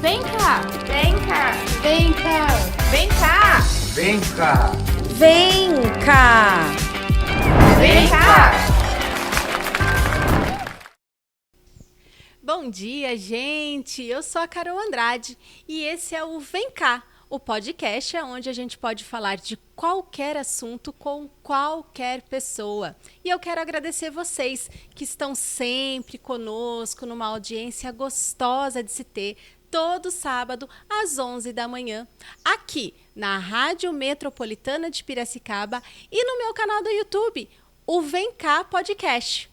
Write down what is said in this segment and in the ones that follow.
Vem cá! Vem cá! Vem cá! Vem cá! Vem cá! Vem cá! Vem cá! Bom dia, gente! Eu sou a Carol Andrade e esse é o Vem Cá, o podcast onde a gente pode falar de qualquer assunto com qualquer pessoa. E eu quero agradecer vocês que estão sempre conosco numa audiência gostosa de se ter todo sábado às 11 da manhã, aqui na Rádio Metropolitana de Piracicaba e no meu canal do YouTube, o Vem Cá Podcast.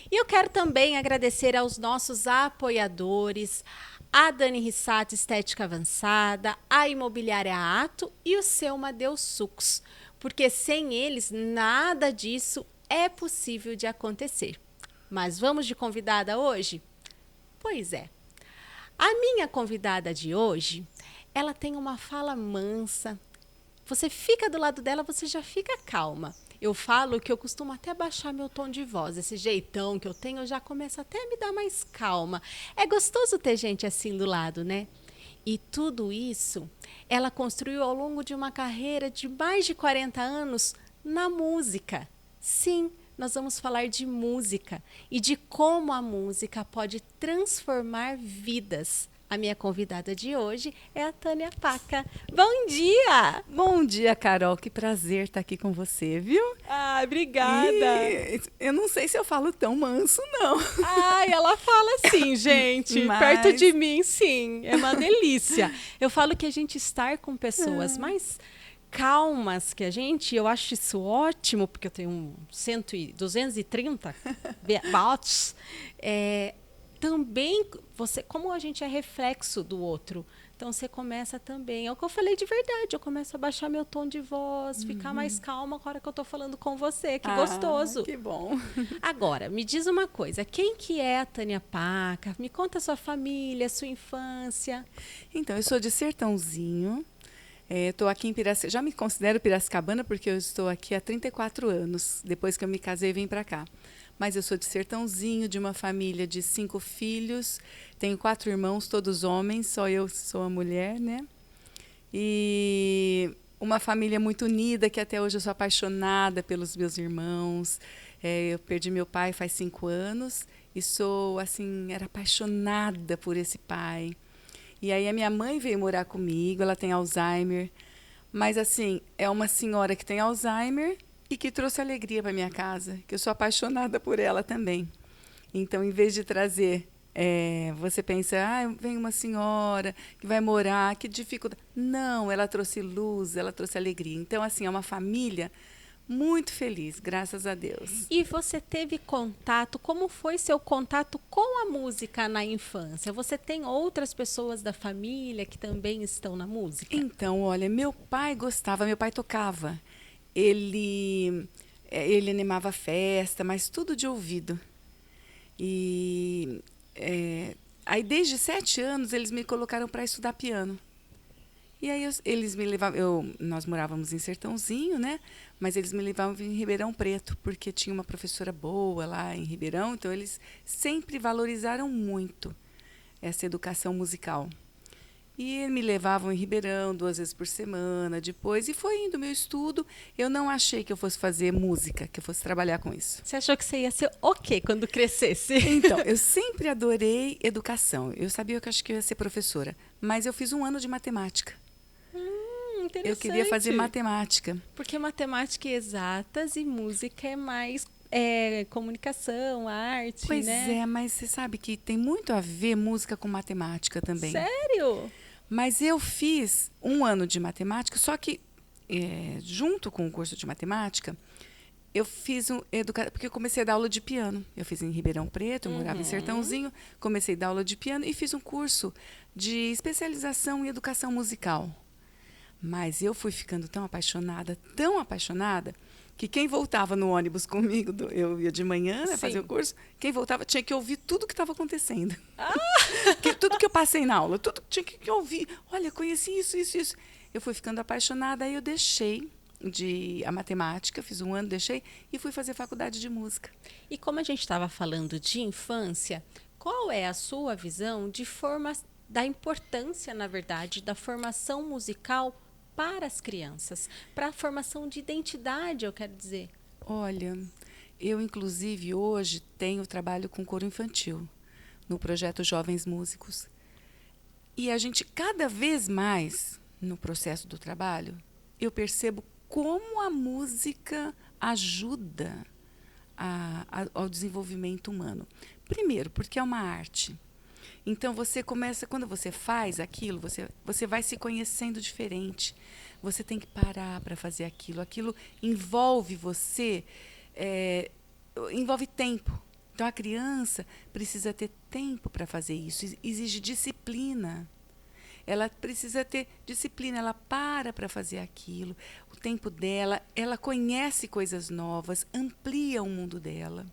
E eu quero também agradecer aos nossos apoiadores, a Dani Rissato Estética Avançada, a Imobiliária Ato e o Seu Madeus Sucos, porque sem eles nada disso é possível de acontecer. Mas vamos de convidada hoje? Pois é. A minha convidada de hoje, ela tem uma fala mansa. Você fica do lado dela, você já fica calma. Eu falo que eu costumo até baixar meu tom de voz. Esse jeitão que eu tenho, eu já começo até a me dar mais calma. É gostoso ter gente assim do lado, né? E tudo isso, ela construiu ao longo de uma carreira de mais de 40 anos na música. Sim, nós vamos falar de música e de como a música pode transformar vidas. A minha convidada de hoje é a Tânia Paca. Bom dia! Bom dia, Carol. Que prazer estar aqui com você, viu? Ah, obrigada! Eu não sei se eu falo tão manso, não. Ai, ela fala assim, gente. Mas... Perto de mim, sim. É uma delícia. Eu falo que a gente estar com pessoas mais calmas que a gente, eu acho isso ótimo, porque eu tenho 230 watts. Também, você, como a gente é reflexo do outro, então você começa também, é o que eu falei de verdade, eu começo a baixar meu tom de voz, ficar mais calma na hora que eu estou falando com você, que gostoso. Que bom. Agora, me diz uma coisa, quem que é a Tânia Paca? Me conta a sua família, a sua infância. Então, eu sou de Sertãozinho, estou aqui em Piracicaba, já me considero piracicabana porque eu estou aqui há 34 anos, depois que eu me casei e vim para cá. Mas eu sou de Sertãozinho, de uma família de 5 filhos, tenho 4 irmãos, todos homens, só eu sou a mulher, né? E uma família muito unida, que até hoje eu sou apaixonada pelos meus irmãos. Eu perdi meu pai faz 5 anos e sou, assim, era apaixonada por esse pai. E aí a minha mãe veio morar comigo, ela tem Alzheimer, mas assim, é uma senhora que tem Alzheimer e que trouxe alegria para minha casa, que eu sou apaixonada por ela também. Então, em vez de trazer, você pensa, vem uma senhora que vai morar, que dificuldade. Não, ela trouxe luz, ela trouxe alegria. Então, assim, é uma família muito feliz, graças a Deus. E você teve contato, como foi seu contato com a música na infância? Você tem outras pessoas da família que também estão na música? Então, olha, meu pai gostava, meu pai tocava. Ele animava a festa, mas tudo de ouvido. E aí, desde 7 anos, eles me colocaram para estudar piano. E aí, eles me levavam... nós morávamos em Sertãozinho, né? Mas eles me levavam em Ribeirão Preto, porque tinha uma professora boa lá em Ribeirão. Então, eles sempre valorizaram muito essa educação musical. E me levavam em Ribeirão 2 vezes por semana, depois. E foi indo o meu estudo. Eu não achei que eu fosse fazer música, que eu fosse trabalhar com isso. Você achou que você ia ser o quê quando crescesse? Então, eu sempre adorei educação. Eu sabia que eu acho que eu ia ser professora. Mas eu fiz 1 ano de matemática. Interessante. Eu queria fazer matemática. Porque matemática é exatas e música é mais comunicação, arte, Pois né? mas você sabe que tem muito a ver música com matemática também. Sério? Mas eu fiz 1 ano de matemática, só que junto com o curso de matemática, eu fiz porque eu comecei a dar aula de piano. Eu fiz em Ribeirão Preto, eu morava em Sertãozinho, comecei a dar aula de piano e fiz um curso de especialização em educação musical. Mas eu fui ficando tão apaixonada, que quem voltava no ônibus comigo, eu ia de manhã, né, fazer o curso, quem voltava tinha que ouvir tudo que estava acontecendo. Tudo que eu passei na aula, tudo tinha que ouvir. Olha, conheci isso. Eu fui ficando apaixonada, aí eu deixei a matemática, fiz 1 ano, deixei, e fui fazer faculdade de música. E como a gente estava falando de infância, qual é a sua visão de da importância, na verdade, da formação musical para as crianças, para a formação de identidade, eu quero dizer. Olha, eu inclusive hoje tenho trabalho com coro infantil no projeto Jovens Músicos. E a gente, cada vez mais, no processo do trabalho, eu percebo como a música ajuda ao desenvolvimento humano. Primeiro, porque é uma arte. Então, você começa, quando você faz aquilo, você vai se conhecendo diferente. Você tem que parar para fazer aquilo. Aquilo envolve você, envolve tempo. Então, a criança precisa ter tempo para fazer isso. Exige disciplina. Ela precisa ter disciplina. Ela para fazer aquilo. O tempo dela, ela conhece coisas novas, amplia o mundo dela.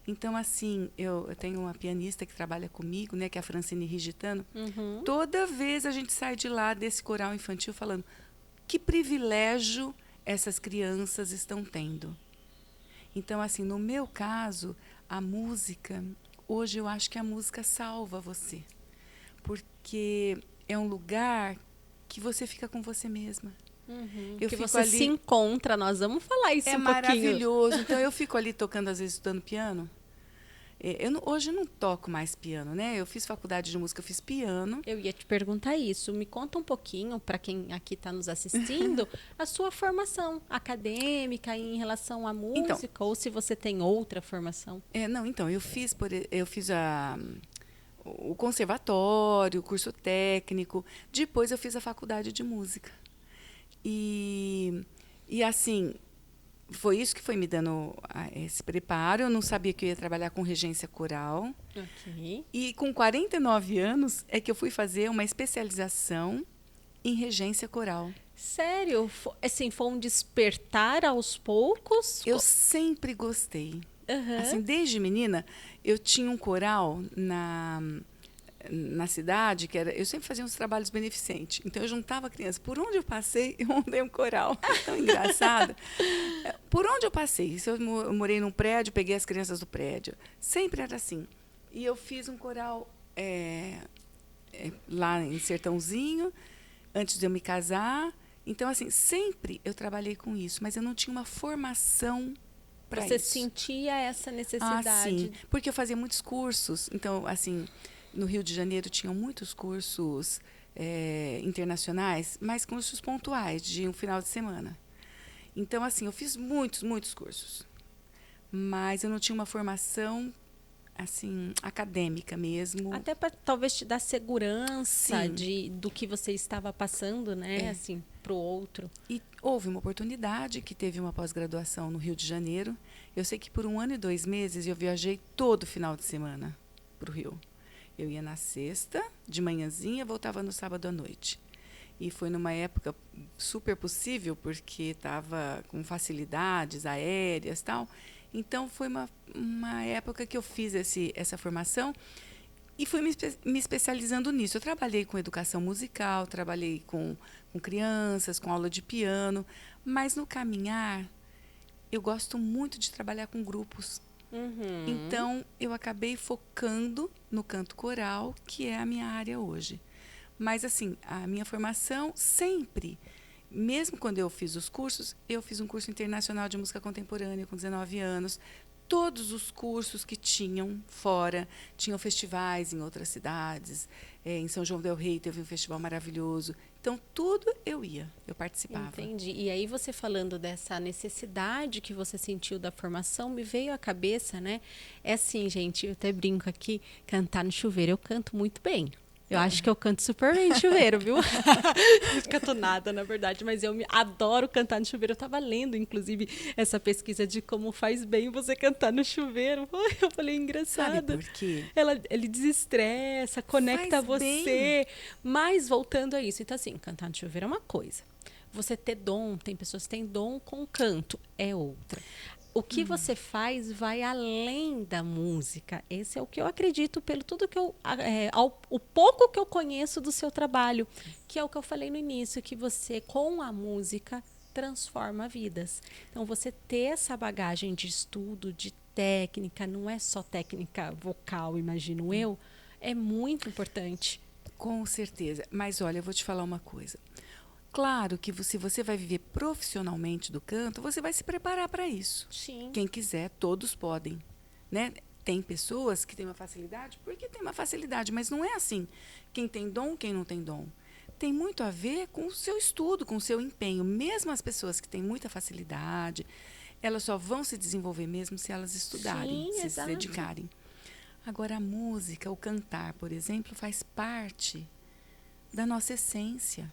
Então, assim, eu tenho uma pianista que trabalha comigo, né, que é a Francine Rigitano. Uhum. Toda vez a gente sai de lá desse coral infantil falando que privilégio essas crianças estão tendo. Então, assim, no meu caso, a música, hoje eu acho que a música salva você. Porque é um lugar que você fica com você mesma. Uhum. Eu Que fico você ali- se encontra, nós vamos falar isso É um pouquinho. maravilhoso. Então, eu fico ali tocando, às vezes, estudando piano. Hoje eu não toco mais piano, né? Eu fiz faculdade de música, eu fiz piano. Eu ia te perguntar isso. Me conta um pouquinho, para quem aqui está nos assistindo, a sua formação acadêmica em relação à música, ou se você tem outra formação. Então, eu fiz o conservatório, o curso técnico. Depois eu fiz a faculdade de música. E assim, foi isso que foi me dando esse preparo. Eu não sabia que eu ia trabalhar com regência coral. Ok. E com 49 anos é que eu fui fazer uma especialização em regência coral. Sério? Assim, foi um despertar aos poucos? Eu sempre gostei. Aham. Assim, desde menina, eu tinha um coral na cidade, eu sempre fazia uns trabalhos beneficentes. Então, eu juntava crianças. Por onde eu passei, eu montei um coral. Tão engraçado. Por onde eu passei? Se eu morei num prédio, peguei as crianças do prédio. Sempre era assim. E eu fiz um coral lá em Sertãozinho, antes de eu me casar. Então, assim, sempre eu trabalhei com isso, mas eu não tinha uma formação para isso. Você sentia essa necessidade? Ah, sim, porque eu fazia muitos cursos. Então, assim, no Rio de Janeiro tinham muitos cursos internacionais, mas cursos pontuais, de um final de semana. Então, assim, eu fiz muitos cursos. Mas eu não tinha uma formação, assim, acadêmica mesmo. Até para talvez te dar segurança Sim. do que você estava passando, né? Assim, para o outro. E houve uma oportunidade que teve uma pós-graduação no Rio de Janeiro. Eu sei que por 1 ano e 2 meses eu viajei todo final de semana para o Rio. Eu ia na sexta, de manhãzinha, voltava no sábado à noite. E foi numa época super possível, porque estava com facilidades aéreas e tal. Então, foi uma época que eu fiz essa formação e fui me especializando nisso. Eu trabalhei com educação musical, trabalhei com crianças, com aula de piano, mas no caminhar, eu gosto muito de trabalhar com grupos. Uhum. Então, eu acabei focando no canto coral, que é a minha área hoje. Mas, assim, a minha formação sempre, mesmo quando eu fiz os cursos, eu fiz um curso internacional de música contemporânea com 19 anos. Todos os cursos que tinham fora, tinham festivais em outras cidades. Em São João del Rei teve um festival maravilhoso. Então, tudo eu participava. Entendi. E aí, você falando dessa necessidade que você sentiu da formação, me veio à cabeça, né? É assim, gente, eu até brinco aqui, cantar no chuveiro, eu canto muito bem. Eu acho que eu canto super bem no chuveiro, viu? Não canto nada, na verdade, mas eu adoro cantar no chuveiro. Eu estava lendo, inclusive, essa pesquisa de como faz bem você cantar no chuveiro. Eu falei, engraçado. Sabe por quê? Ele desestressa, conecta Faz você. bem. Mas, voltando a isso, então assim, cantar no chuveiro é uma coisa. Você ter dom, tem pessoas que têm dom com canto, é outra. O que você faz vai além da música. Esse é o que eu acredito, pelo tudo que o pouco que eu conheço do seu trabalho, que é o que eu falei no início, que você, com a música, transforma vidas. Então, você ter essa bagagem de estudo, de técnica, não é só técnica vocal, imagino eu, é muito importante. Com certeza. Mas olha, eu vou te falar uma coisa. Claro que se você vai viver profissionalmente do canto, você vai se preparar para isso. Sim. Quem quiser, todos podem, né? Tem pessoas que têm uma facilidade porque tem uma facilidade, mas não é assim. Quem tem dom, quem não tem dom. Tem muito a ver com o seu estudo, com o seu empenho. Mesmo as pessoas que têm muita facilidade, elas só vão se desenvolver mesmo se elas estudarem, Sim, se exato. dedicarem. Agora, a música, o cantar, por exemplo, faz parte da nossa essência.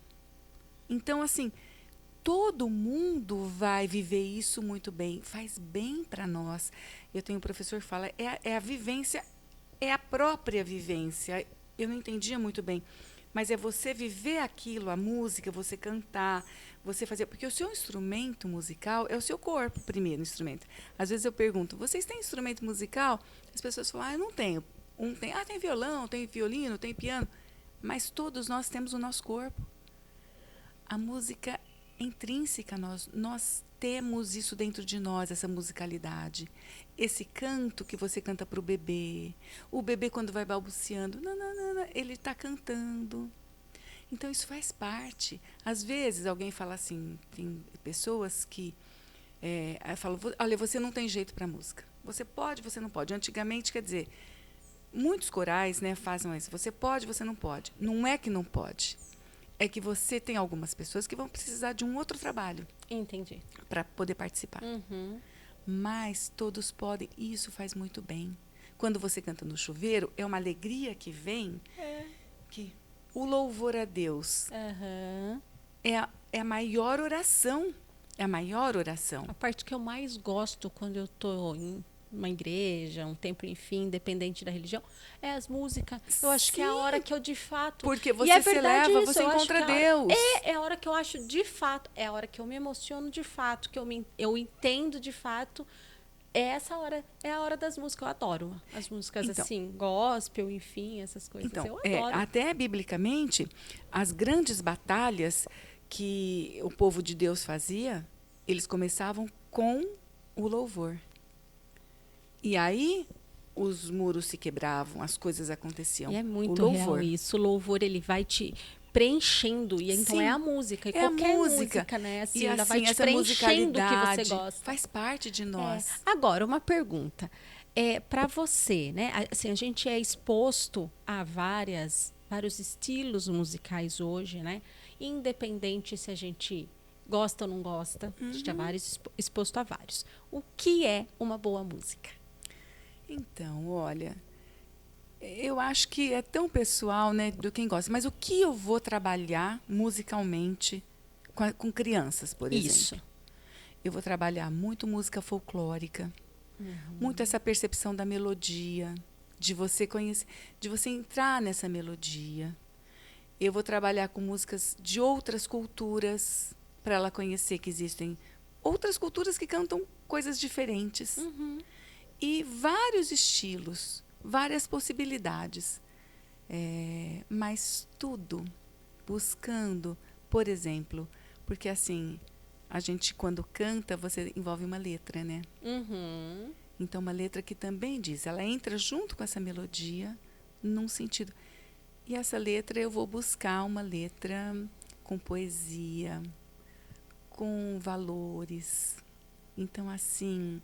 Então, assim, todo mundo vai viver isso muito bem. Faz bem para nós. Eu tenho um professor que fala, é a vivência, é a própria vivência. Eu não entendia muito bem. Mas é você viver aquilo, a música, você cantar, você fazer. Porque o seu instrumento musical é o seu corpo, primeiro instrumento. Às vezes eu pergunto, vocês têm instrumento musical? As pessoas falam, eu não tenho. Um tem, tem violão, tem violino, tem piano. Mas todos nós temos o nosso corpo. A música é intrínseca, nós temos isso dentro de nós, essa musicalidade. Esse canto que você canta para o bebê quando vai balbuciando, ele está cantando. Então, isso faz parte. Às vezes, alguém fala assim, tem pessoas que falam, olha, você não tem jeito para música. Você pode, você não pode. Antigamente, quer dizer, muitos corais, né, fazem isso. Você pode, você não pode. Não é que não pode. É que você tem algumas pessoas que vão precisar de um outro trabalho. Entendi. Para poder participar. Uhum. Mas todos podem, e isso faz muito bem. Quando você canta no chuveiro, é uma alegria que vem, que o louvor a Deus Uhum. é a maior oração. É a maior oração. A parte que eu mais gosto quando eu estou em uma igreja, um templo, enfim, independente da religião, é as músicas. Eu acho que é a hora que eu de fato... Porque E você é se verdade eleva, isso, você eu acho encontra que Deus. É a hora que eu acho de fato, é a hora que eu me emociono de fato, que eu entendo de fato. É essa hora, é a hora das músicas. Eu adoro as músicas Então, assim, gospel, enfim, essas coisas. Então, Eu adoro. até biblicamente, as grandes batalhas que o povo de Deus fazia, eles começavam com o louvor. E aí, os muros se quebravam, as coisas aconteciam. E é muito o real louvor. isso. O louvor, ele vai te preenchendo. E então Sim, é a música. E é a qualquer música. né? Assim, E ela vai assim, te essa preenchendo o que você musicalidade gosta. faz parte de nós. Agora, uma pergunta. Para você, né? Assim, a gente é exposto a vários estilos musicais hoje, né? Independente se a gente gosta ou não gosta, a gente é exposto a vários. O que é uma boa música? Então, olha, eu acho que é tão pessoal, né, do quem gosta. Mas o que eu vou trabalhar musicalmente com crianças, por exemplo? Isso. Eu vou trabalhar muito música folclórica, muito essa percepção da melodia, de você conhecer, de você entrar nessa melodia. Eu vou trabalhar com músicas de outras culturas, para ela conhecer que existem outras culturas que cantam coisas diferentes. E vários estilos, várias possibilidades. Mas tudo buscando, por exemplo, porque assim, a gente quando canta, você envolve uma letra, né? Então, uma letra que também diz, ela entra junto com essa melodia, num sentido. E essa letra, eu vou buscar uma letra com poesia, com valores. Então, assim,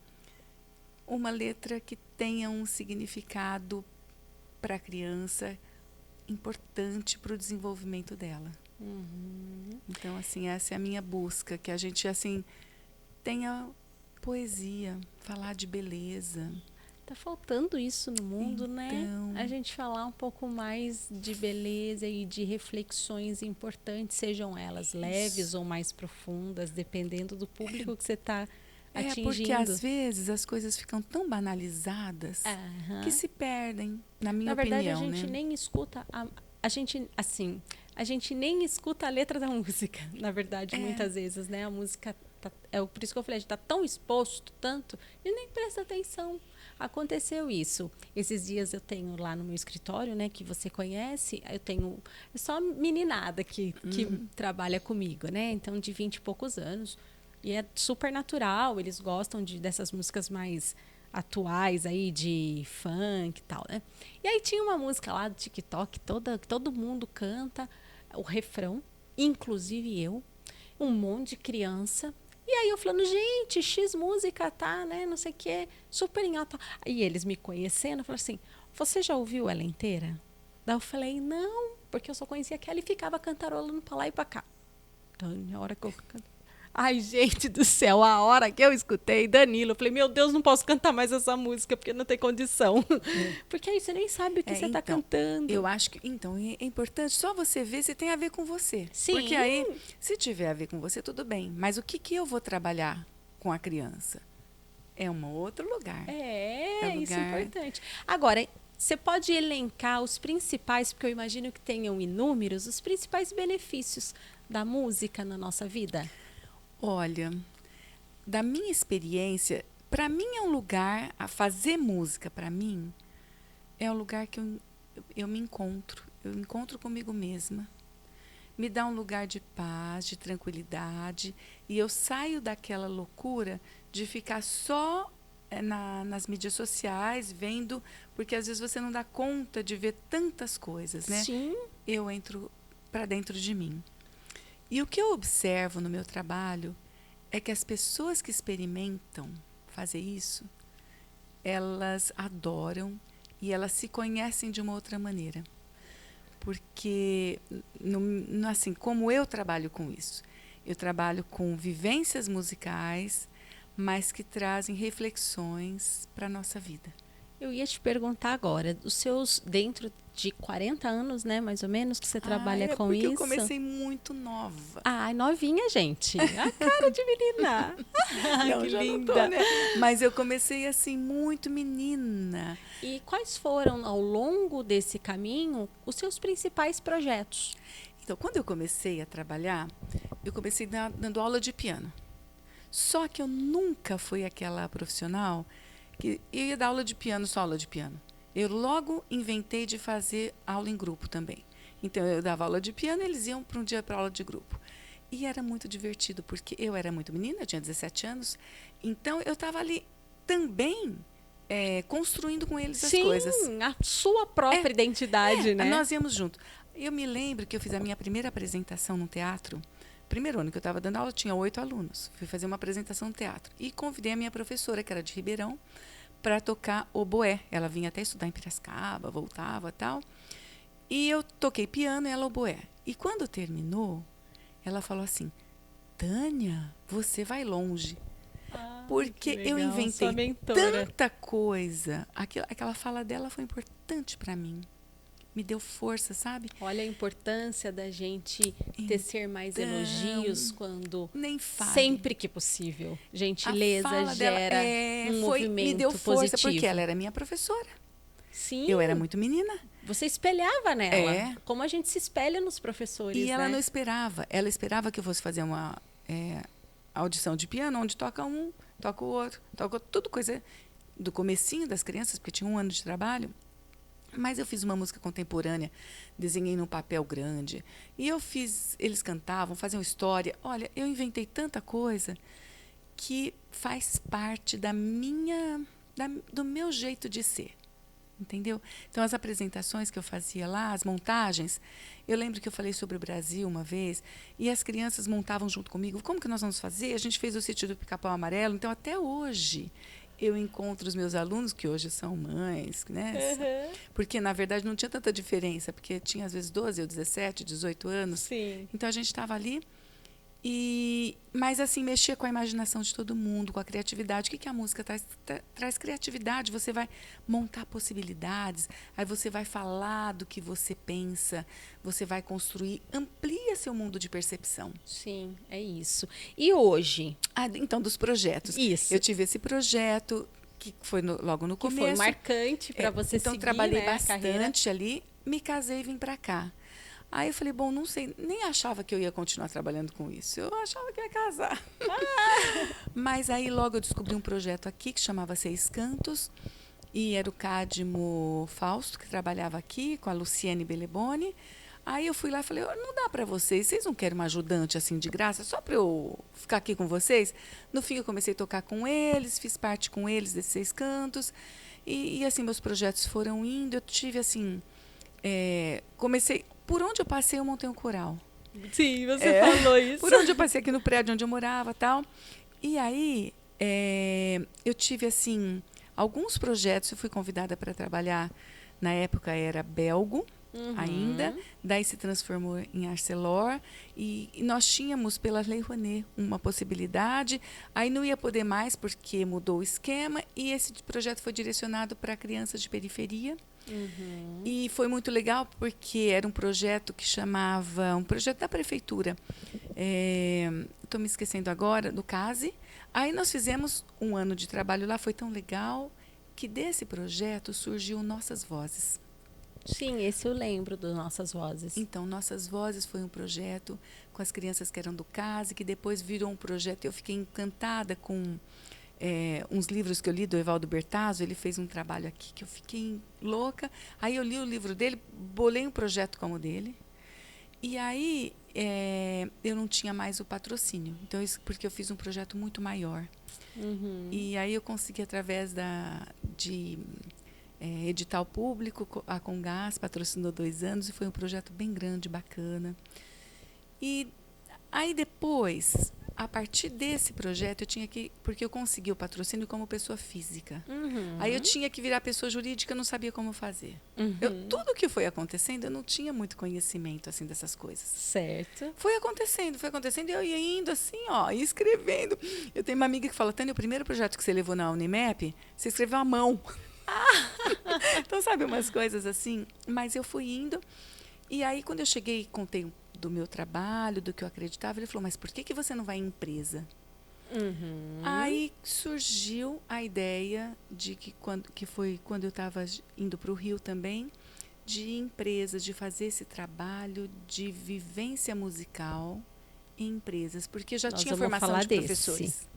uma letra que tenha um significado para a criança importante para o desenvolvimento dela. Então, assim, essa é a minha busca, que a gente, assim, tenha poesia, falar de beleza. Tá faltando isso no mundo, né? A gente falar um pouco mais de beleza e de reflexões importantes, sejam elas leves ou mais profundas, dependendo do público que você está atingindo. Porque às vezes as coisas ficam tão banalizadas que se perdem, na minha opinião. Na verdade, a gente nem escuta a gente nem escuta a letra da música, na verdade, muitas vezes, né? A música por isso que eu falei, a gente está tão exposto tanto e nem presta atenção. Aconteceu isso. Esses dias eu tenho lá no meu escritório, né, que você conhece, eu tenho só meninada que trabalha comigo, né? Então, de 20 e poucos anos. E é super natural, eles gostam dessas músicas mais atuais aí de funk e tal, né? E aí tinha uma música lá do TikTok, que todo mundo canta o refrão, inclusive eu, um monte de criança. E aí eu falando, gente, X música tá, né, não sei o quê, super em alta. E eles me conhecendo, falaram assim, você já ouviu ela inteira? Daí eu falei, não, porque eu só conhecia aquela e ficava cantarolando pra lá e pra cá. Então, na hora que eu... Ai, gente do céu, a hora que eu escutei Danilo, eu falei, meu Deus, não posso cantar mais essa música, porque não tem condição. Porque aí você nem sabe o que você está cantando. Eu acho que, então, é importante só você ver se tem a ver com você. Sim. Porque aí, se tiver a ver com você, tudo bem. Mas o que eu vou trabalhar com a criança? É um outro lugar. Isso é importante. Agora, você pode elencar os principais, porque eu imagino que tenham inúmeros, os principais benefícios da música na nossa vida? Olha, da minha experiência, para mim é um lugar, a fazer música para mim, é um lugar que eu me encontro. Eu encontro comigo mesma. Me dá um lugar de paz, de tranquilidade. E eu saio daquela loucura de ficar só nas mídias sociais, vendo, porque às vezes você não dá conta de ver tantas coisas, né? Sim. Eu entro para dentro de mim. E o que eu observo no meu trabalho é que as pessoas que experimentam fazer isso, elas adoram e elas se conhecem de uma outra maneira. Porque, assim, como eu trabalho com isso? Eu trabalho com vivências musicais, mas que trazem reflexões para a nossa vida. Eu ia te perguntar agora, os seus, dentro de 40 anos, né, mais ou menos, que você trabalha com isso? Eu comecei muito nova. Novinha, gente. A cara de menina. Não, que já linda. não tô, né? Mas eu comecei assim, muito menina. E quais foram, ao longo desse caminho, os seus principais projetos? Então, quando eu comecei a trabalhar, eu comecei dando aula de piano. Só que eu nunca fui aquela profissional que eu ia dar aula de piano, só aula de piano. Eu logo inventei de fazer aula em grupo também. Então, eu dava aula de piano e eles iam para um dia para aula de grupo. E era muito divertido, porque eu era muito menina, eu tinha 17 anos. Então, eu estava ali também construindo com eles as coisas. Sim, a sua própria identidade, né? Nós íamos junto. Eu me lembro que eu fiz a minha primeira apresentação no teatro. Primeiro ano que eu estava dando aula, tinha 8 alunos. Fui fazer uma apresentação no teatro. E convidei a minha professora, que era de Ribeirão, para tocar oboé. Ela vinha até estudar em Piracicaba, voltava e tal. E eu toquei piano e ela oboé. E quando terminou, ela falou assim, Tânia, você vai longe. Porque eu inventei tanta coisa. Aquela fala dela foi importante para mim. Me deu força, sabe? Olha a importância da gente tecer mais elogios quando nem fale. Sempre que possível. Gentileza gera um movimento me deu força positivo. Porque ela era minha professora. Sim. Eu era muito menina. Você espelhava nela. Como a gente se espelha nos professores, E ela não esperava. Ela esperava que eu fosse fazer uma audição de piano, onde toca um, toca o outro, toca tudo coisa do comecinho das crianças, porque tinha 1 ano de trabalho. Mas eu fiz uma música contemporânea, desenhei num papel grande. E eles cantavam, faziam história. Olha, eu inventei tanta coisa que faz parte do meu jeito de ser. Entendeu? Então, as apresentações que eu fazia lá, as montagens, eu lembro que eu falei sobre o Brasil uma vez, e as crianças montavam junto comigo. Como que nós vamos fazer? A gente fez o Sítio do Pica-Pau Amarelo, então até hoje eu encontro os meus alunos, que hoje são mães, né? Uhum. Porque, na verdade, não tinha tanta diferença, porque tinha, às vezes, 12 ou 17, 18 anos. Sim. Então, a gente estava ali, mas, assim, mexia com a imaginação de todo mundo, com a criatividade. O que a música traz? Traz criatividade, você vai montar possibilidades, aí você vai falar do que você pensa, você vai construir, amplia seu mundo de percepção. Sim, é isso. E hoje? Então, dos projetos. Isso. Eu tive esse projeto, que foi logo no começo. Que foi marcante para você seguir, trabalhei né, bastante ali, me casei e vim para cá. Aí eu falei, bom, não sei, nem achava que eu ia continuar trabalhando com isso. Eu achava que ia casar. Mas aí logo eu descobri um projeto aqui que chamava Seis Cantos. E era o Cadmo Fausto, que trabalhava aqui, com a Luciane Beleboni. Aí eu fui lá e falei, "Ó, não dá para vocês não querem uma ajudante assim de graça, só para eu ficar aqui com vocês?" No fim eu comecei a tocar com eles, fiz parte com eles desses 6 cantos, e assim meus projetos foram indo, eu tive assim, comecei, por onde eu passei eu montei um coral. Sim, você falou isso. Por onde eu passei aqui no prédio onde eu morava tal. E aí, eu tive, assim, alguns projetos. Eu fui convidada para trabalhar, na época era Belgo, ainda. Daí se transformou em Arcelor. E nós tínhamos, pela Lei Rouanet, uma possibilidade. Aí não ia poder mais, porque mudou o esquema. E esse projeto foi direcionado para crianças de periferia. E foi muito legal porque era um projeto que chamava, um projeto da prefeitura. Estou me esquecendo agora, do CASE. Aí nós fizemos um ano de trabalho lá, foi tão legal que desse projeto surgiu Nossas Vozes. Sim, esse eu lembro das Nossas Vozes. Então, Nossas Vozes foi um projeto com as crianças que eram do CASE, que depois virou um projeto. Eu fiquei encantada com uns livros que eu li do Evaldo Bertazzo. Ele fez um trabalho aqui que eu fiquei louca. Aí eu li o livro dele, bolei um projeto como o dele. E aí eu não tinha mais o patrocínio, então porque eu fiz um projeto muito maior. E aí eu consegui, através de edital público, a Congás patrocinou 2 anos e foi um projeto bem grande, bacana. E aí depois, a partir desse projeto, eu tinha que, porque eu consegui o patrocínio como pessoa física. Aí eu tinha que virar pessoa jurídica, eu não sabia como fazer. Tudo que foi acontecendo, eu não tinha muito conhecimento assim dessas coisas. Certo. Foi acontecendo, e eu ia indo assim, ó, e escrevendo. Eu tenho uma amiga que fala, Tânia, o primeiro projeto que você levou na Unimep, você escreveu à mão. Então, sabe, umas coisas assim. Mas eu fui indo, e aí quando eu cheguei e contei do meu trabalho, do que eu acreditava, ele falou, mas por que você não vai em empresa? Aí surgiu a ideia de que foi quando eu estava indo para o Rio também, de empresas, de fazer esse trabalho de vivência musical em empresas, porque eu já tinha formação de professores.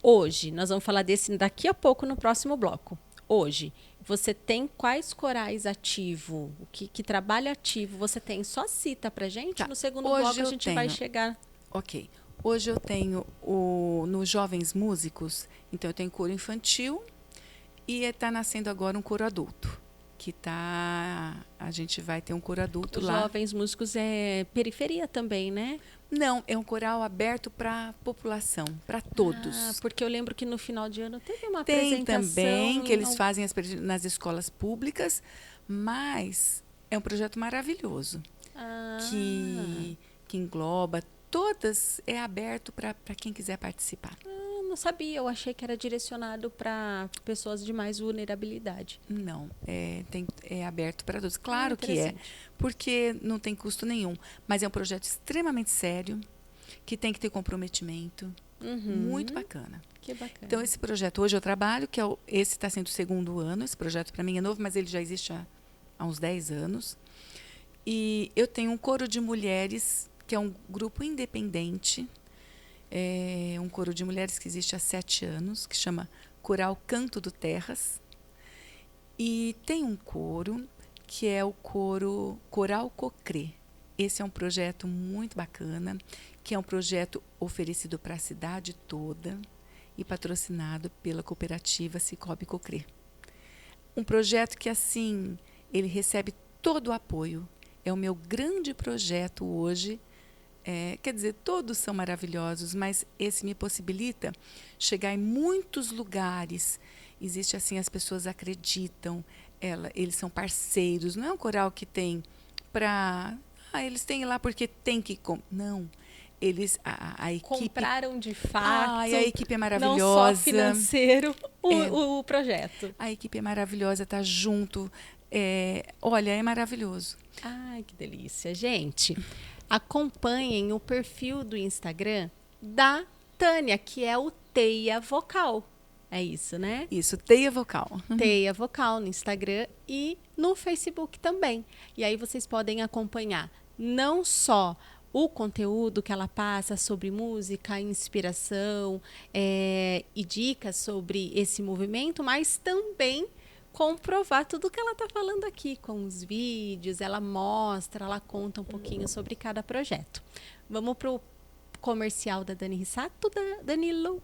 Hoje, nós vamos falar desse daqui a pouco no próximo bloco. Hoje, você tem quais corais ativos? Que trabalho ativo você tem? Só cita pra gente. Tá. No segundo Hoje bloco a gente vai chegar. Ok. Hoje eu tenho nos Jovens Músicos, então eu tenho coro infantil e está nascendo agora um coro adulto. A gente vai ter um coro adulto Os lá. Jovens Músicos é periferia também, né? Não, é um coral aberto para a população, para todos. Porque eu lembro que no final de ano teve uma Tem apresentação. também, que eles fazem nas escolas públicas, mas é um projeto maravilhoso, que engloba todas, é aberto para quem quiser participar. Não sabia, eu achei que era direcionado para pessoas de mais vulnerabilidade. Não, é aberto para todos. Claro que é, porque não tem custo nenhum, mas é um projeto extremamente sério, que tem que ter comprometimento, muito bacana. Que bacana. Então, esse projeto, hoje eu trabalho, esse está sendo o 2º ano, esse projeto para mim é novo, mas ele já existe há uns 10 anos. E eu tenho um coro de mulheres, que é um grupo independente, um coro de mulheres que existe há 7 anos, que chama Coral Canto do Terras. E tem um coro que é o Coral Cocrê. Esse é um projeto muito bacana, que é um projeto oferecido para a cidade toda e patrocinado pela cooperativa Cicobi Cocrê. Um projeto que, assim, ele recebe todo o apoio. É o meu grande projeto hoje. Quer dizer, todos são maravilhosos, mas esse me possibilita chegar em muitos lugares. Existe assim, as pessoas acreditam, eles são parceiros. Não é um coral que tem para... eles têm lá porque tem que... Não, eles... A equipe... Compraram de fato. A equipe é maravilhosa. Não só financeiro, o projeto. A equipe é maravilhosa, tá junto. Olha, é maravilhoso. Ai, que delícia. Gente, acompanhem o perfil do Instagram da Tânia, que é o Teia Vocal. É isso, né? Isso, Teia Vocal. Teia Vocal no Instagram e no Facebook também. E aí vocês podem acompanhar não só o conteúdo que ela passa sobre música, inspiração e dicas sobre esse movimento, mas também comprovar tudo que ela está falando aqui com os vídeos. Ela mostra, ela conta um pouquinho sobre cada projeto. Vamos para o comercial da Dani Rissato, Danilo.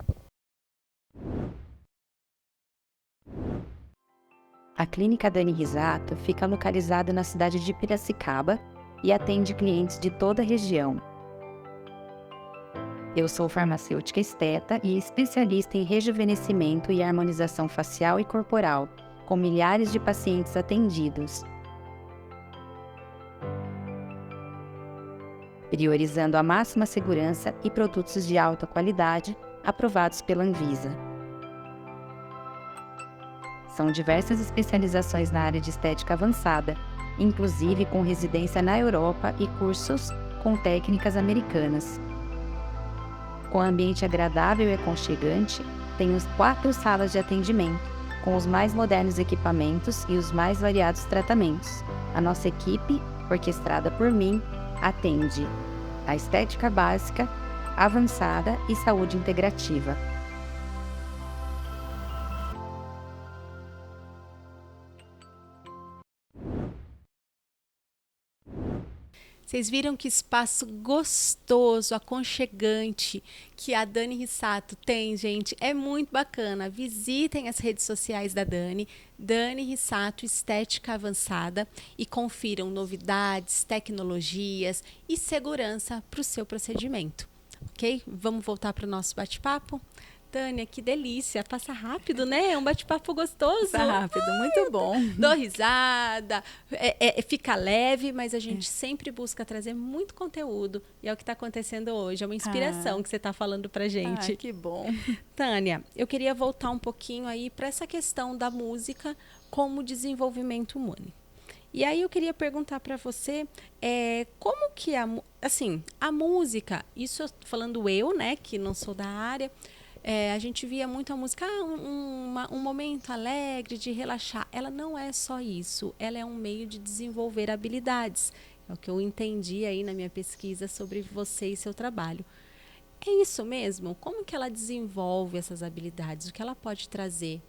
A Clínica Dani Rissato fica localizada na cidade de Piracicaba e atende clientes de toda a região. Eu sou farmacêutica esteta e especialista em rejuvenescimento e harmonização facial e corporal, com milhares de pacientes atendidos. Priorizando a máxima segurança e produtos de alta qualidade aprovados pela Anvisa. São diversas especializações na área de estética avançada, inclusive com residência na Europa e cursos com técnicas americanas. Com ambiente agradável e aconchegante, temos 4 salas de atendimento, com os mais modernos equipamentos e os mais variados tratamentos. A nossa equipe, orquestrada por mim, atende a estética básica, avançada e saúde integrativa. Vocês viram que espaço gostoso, aconchegante que a Dani Rissato tem, gente? É muito bacana. Visitem as redes sociais da Dani, Dani Rissato Estética Avançada, e confiram novidades, tecnologias e segurança para o seu procedimento. Ok? Vamos voltar para o nosso bate-papo? Tânia, que delícia. Passa rápido, né? É um bate-papo gostoso. Passa rápido, muito bom. Dou risada, fica leve, mas a gente sempre busca trazer muito conteúdo. E é o que está acontecendo hoje. É uma inspiração que você está falando pra gente. Ai, que bom. Tânia, eu queria voltar um pouquinho aí para essa questão da música como desenvolvimento humano. E aí eu queria perguntar para você, como que a música, isso eu tô falando eu, né, que não sou da área, a gente via muito a música, um momento alegre, de relaxar. Ela não é só isso, ela é um meio de desenvolver habilidades. É o que eu entendi aí na minha pesquisa sobre você e seu trabalho. É isso mesmo? Como que ela desenvolve essas habilidades? O que ela pode trazer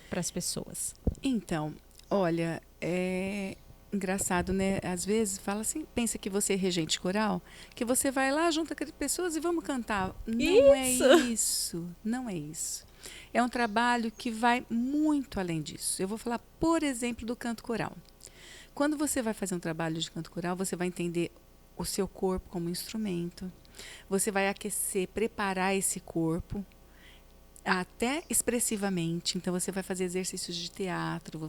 para as pessoas? Então, olha, é engraçado, né? Às vezes fala assim, pensa que você é regente coral, que você vai lá, junta com as pessoas e vamos cantar. Não é isso. Não é isso. É um trabalho que vai muito além disso. Eu vou falar, por exemplo, do canto coral. Quando você vai fazer um trabalho de canto coral, você vai entender o seu corpo como instrumento. Você vai aquecer, preparar esse corpo até expressivamente. Então você vai fazer exercícios de teatro,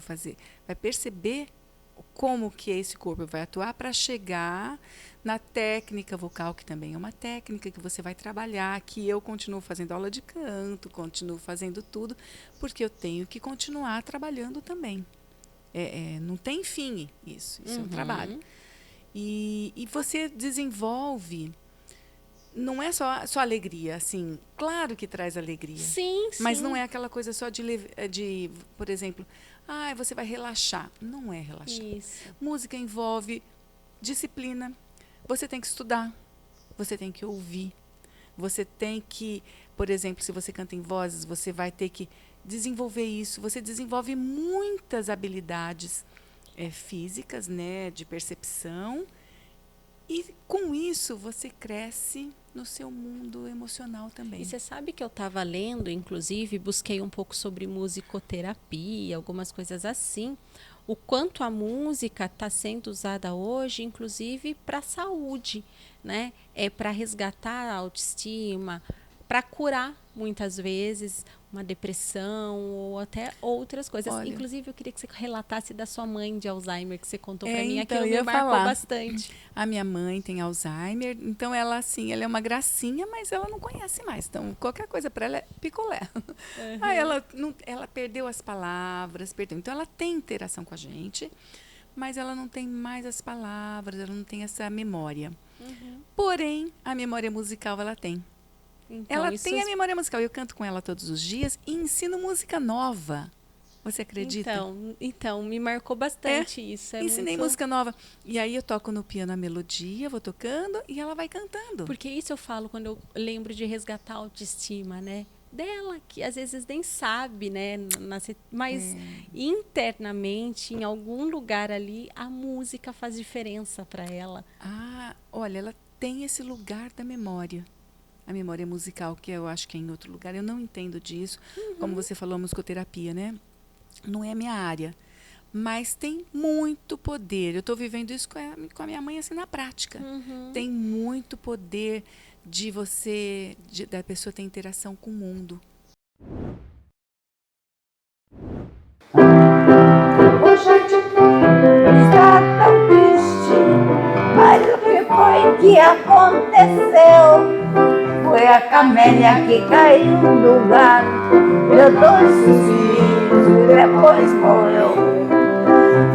vai perceber como que esse corpo vai atuar para chegar na técnica vocal, que também é uma técnica que você vai trabalhar, que eu continuo fazendo aula de canto, continuo fazendo tudo, porque eu tenho que continuar trabalhando também. Não tem fim isso é um trabalho. E você desenvolve, não é só alegria, assim, claro que traz alegria. Sim. Mas não é aquela coisa só de por exemplo, você vai relaxar. Não é relaxar. Isso. Música envolve disciplina. Você tem que estudar. Você tem que ouvir. Você tem que, por exemplo, se você canta em vozes, você vai ter que desenvolver isso. Você desenvolve muitas habilidades físicas, né, de percepção. E com isso você cresce no seu mundo emocional também. E você sabe que eu estava lendo, inclusive, busquei um pouco sobre musicoterapia, algumas coisas assim, o quanto a música está sendo usada hoje, inclusive para a saúde, né? Para resgatar a autoestima, para curar, muitas vezes, uma depressão ou até outras coisas. Olha, inclusive, eu queria que você relatasse da sua mãe de Alzheimer, que você contou para mim. Então, Aquilo me marcou bastante. A minha mãe tem Alzheimer, então ela, assim, ela é uma gracinha, mas ela não conhece mais. Então, qualquer coisa para ela é picolé. Aí ela perdeu as palavras, então ela tem interação com a gente, mas ela não tem mais as palavras, ela não tem essa memória. Porém, a memória musical ela tem. Então, ela tem a memória musical. Eu canto com ela todos os dias e ensino música nova. Você acredita? Então me marcou bastante isso. Ensinei música nova. E aí eu toco no piano a melodia, vou tocando e ela vai cantando. Porque isso eu falo quando eu lembro de resgatar a autoestima, né? dela, que às vezes nem sabe, né? Mas internamente, em algum lugar ali, a música faz diferença para ela. Ah, olha, ela tem esse lugar da memória. A memória musical, que eu acho que é em outro lugar. Eu não entendo disso. Como você falou, a musicoterapia, né? Não é a minha área. Mas tem muito poder. Eu estou vivendo isso com a minha mãe, assim, na prática. Tem muito poder de da pessoa ter interação com o mundo. Hoje está tão triste, mas o que foi que aconteceu? Foi a camélia que caiu do galho, deu 2 suspiros e depois morreu.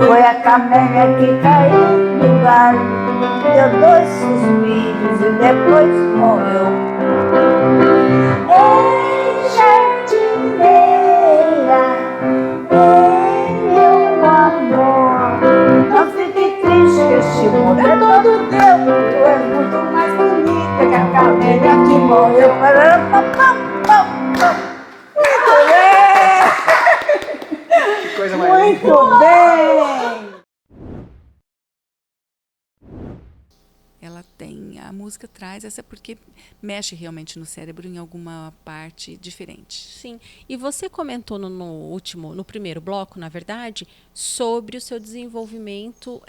Foi a camélia que caiu do galho, deu 2 suspiros e depois morreu. Ei, jardineira, ei, meu amor, não fique triste que este mundo é todo teu. Tu és muito mais bonita que a camélia que morreu. Que coisa mais linda. Muito bem! Ela tem, a música traz essa porque mexe realmente no cérebro em alguma parte diferente. Sim. E você comentou no primeiro bloco, na verdade, sobre o seu desenvolvimento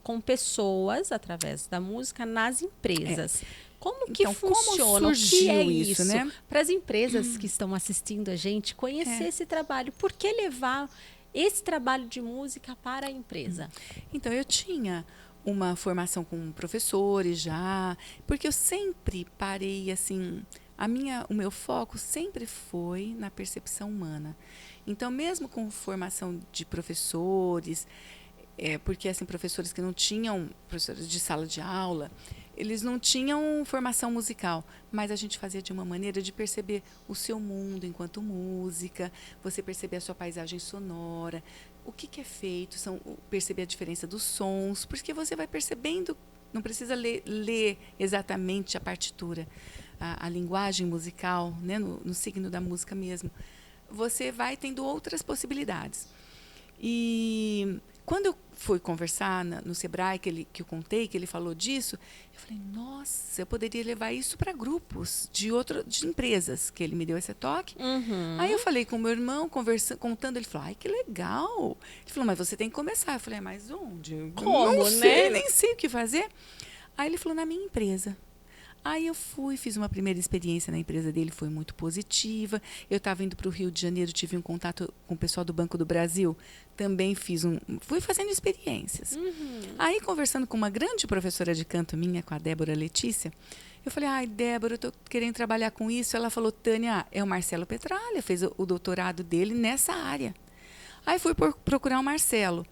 com pessoas através da música nas empresas. Como que Então, funciona? como O que surgiu é isso, isso? né? Para as empresas que estão assistindo a gente conhecer esse trabalho. Por que levar esse trabalho de música para a empresa? Então, eu tinha uma formação com professores já, porque eu sempre parei assim, o meu foco sempre foi na percepção humana. Então, mesmo com formação de professores, porque assim, professores que não tinham, professores de sala de aula, eles não tinham formação musical, mas a gente fazia de uma maneira de perceber o seu mundo enquanto música, você perceber a sua paisagem sonora, o que é feito, perceber a diferença dos sons, porque você vai percebendo, não precisa ler exatamente a partitura, a linguagem musical, né, no signo da música mesmo. Você vai tendo outras possibilidades. E quando eu fui conversar no Sebrae, que eu contei, que ele falou disso, eu falei, nossa, eu poderia levar isso para grupos de empresas, que ele me deu esse toque. Aí eu falei com o meu irmão, contando, ele falou, ai, que legal. Ele falou, mas você tem que começar. Eu falei, mas onde? Como, não sei, né? nem sei o que fazer. Aí ele falou, na minha empresa. Aí eu fiz uma primeira experiência na empresa dele, foi muito positiva. Eu estava indo para o Rio de Janeiro, tive um contato com o pessoal do Banco do Brasil, também fui fazendo experiências. Aí, conversando com uma grande professora de canto minha, com a Débora Letícia, eu falei, ai, Débora, eu estou querendo trabalhar com isso. Ela falou, Tânia, é o Marcelo Petralha, fez o doutorado dele nessa área. Aí fui procurar o Marcelo.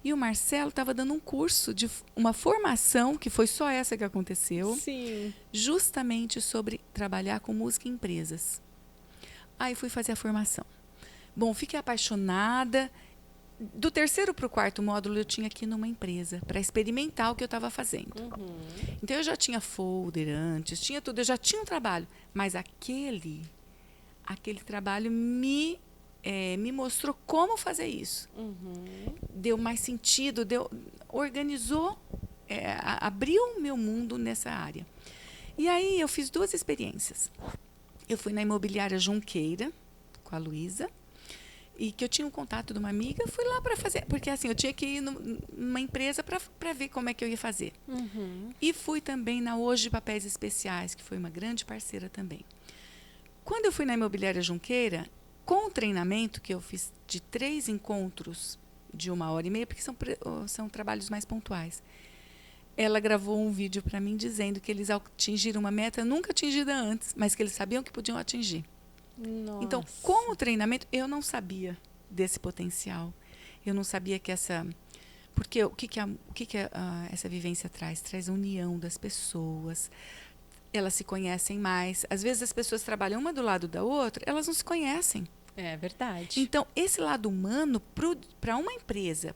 E o Marcelo estava dando um curso de uma formação, que foi só essa que aconteceu, Sim. justamente sobre trabalhar com música em empresas. Aí fui fazer a formação. Bom, fiquei apaixonada. Do 3º para o 4º módulo, eu tinha aqui numa empresa, para experimentar o que eu estava fazendo. Então, eu já tinha folder antes, tinha tudo, eu já tinha um trabalho. Mas aquele trabalho me mostrou como fazer isso. Deu mais sentido, organizou, abriu o meu mundo nessa área. E aí eu fiz 2 experiências. Eu fui na imobiliária Junqueira, com a Luísa, e que eu tinha um contato de uma amiga, fui lá para fazer, porque assim, eu tinha que ir numa empresa para ver como é que eu ia fazer. E fui também na Hoje Papéis Especiais, que foi uma grande parceira também. Quando eu fui na imobiliária Junqueira, com o treinamento que eu fiz de 3 encontros de 1h30, porque são trabalhos mais pontuais, ela gravou um vídeo para mim dizendo que eles atingiram uma meta nunca atingida antes, mas que eles sabiam que podiam atingir. Nossa. Então, com o treinamento, eu não sabia desse potencial. Eu não sabia que porque o que essa vivência traz? Traz a união das pessoas. Elas se conhecem mais. Às vezes as pessoas trabalham uma do lado da outra, elas não se conhecem. É verdade. Então, esse lado humano, para uma empresa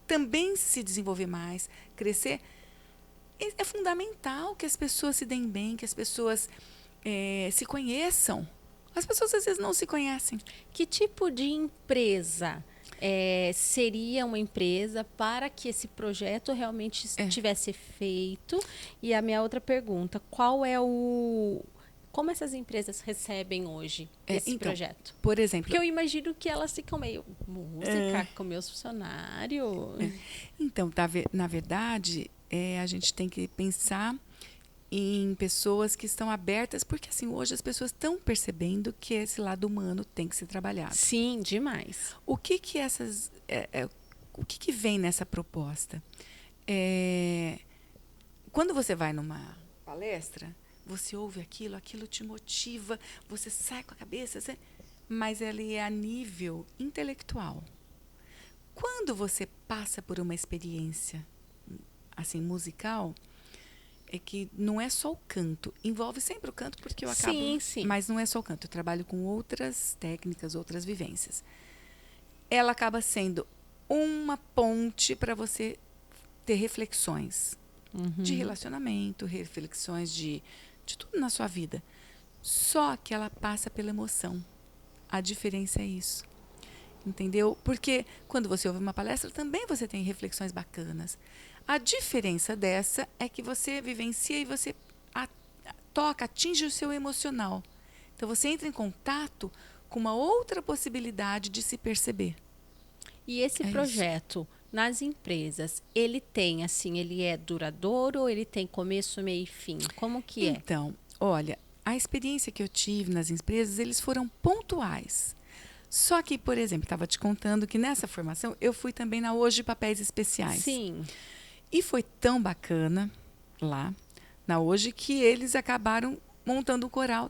também se desenvolver mais, crescer, é fundamental que as pessoas se deem bem, que as pessoas se conheçam. As pessoas às vezes não se conhecem. Que tipo de empresa seria uma empresa para que esse projeto realmente tivesse feito? E a minha outra pergunta, como essas empresas recebem hoje esse projeto? Por exemplo... Porque eu imagino que elas ficam meio, música com meus funcionários. Então, na verdade, a gente tem que pensar em pessoas que estão abertas, porque assim, hoje as pessoas estão percebendo que esse lado humano tem que ser trabalhado. Sim, demais. O que vem nessa proposta? Quando você vai numa palestra, você ouve aquilo te motiva, você sai com a cabeça, mas ele é a nível intelectual. Quando você passa por uma experiência assim musical, é que não é só o canto, envolve sempre o canto, porque eu acabo... Sim. Mas não é só o canto, eu trabalho com outras técnicas, outras vivências. Ela acaba sendo uma ponte para você ter reflexões de relacionamento, reflexões de tudo na sua vida. Só que ela passa pela emoção. A diferença é isso. Entendeu? Porque quando você ouve uma palestra, também você tem reflexões bacanas. A diferença dessa é que você vivencia e você toca, atinge o seu emocional. Então, você entra em contato com uma outra possibilidade de se perceber. E esse projeto, nas empresas, ele é duradouro ou ele tem começo, meio e fim? Como que é? Então, olha, a experiência que eu tive nas empresas, eles foram pontuais. Só que, por exemplo, estava te contando que nessa formação, eu fui também na Hoje Papéis Especiais. Sim. E foi tão bacana lá, na Hoje, que eles acabaram montando um coral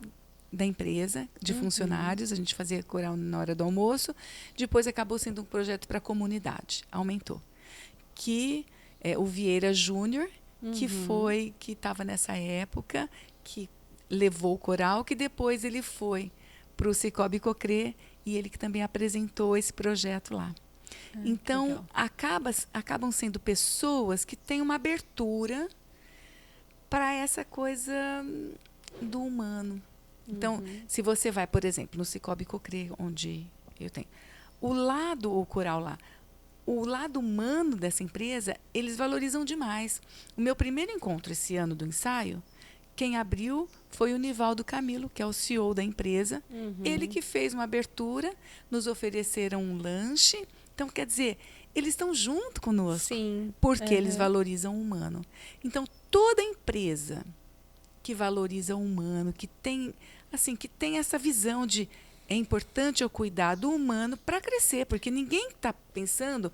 da empresa, de funcionários. A gente fazia coral na hora do almoço. Depois acabou sendo um projeto para a comunidade. Aumentou. Que o Vieira Júnior, que estava nessa época, que levou o coral, que depois ele foi para o Cicobi Cocré, e ele que também apresentou esse projeto lá. Então, acabam sendo pessoas que têm uma abertura para essa coisa do humano. Então, se você vai, por exemplo, no Cicobi Cocré, onde eu tenho, o coral lá, o lado humano dessa empresa, eles valorizam demais. O meu primeiro encontro esse ano do ensaio, quem abriu foi o Nivaldo Camilo, que é o CEO da empresa. Ele que fez uma abertura, nos ofereceram um lanche. Então, quer dizer, eles estão junto conosco. Sim. Porque eles valorizam o humano. Então, toda empresa que valoriza o humano, que tem essa visão de é importante eu cuidar do humano para crescer, porque ninguém está pensando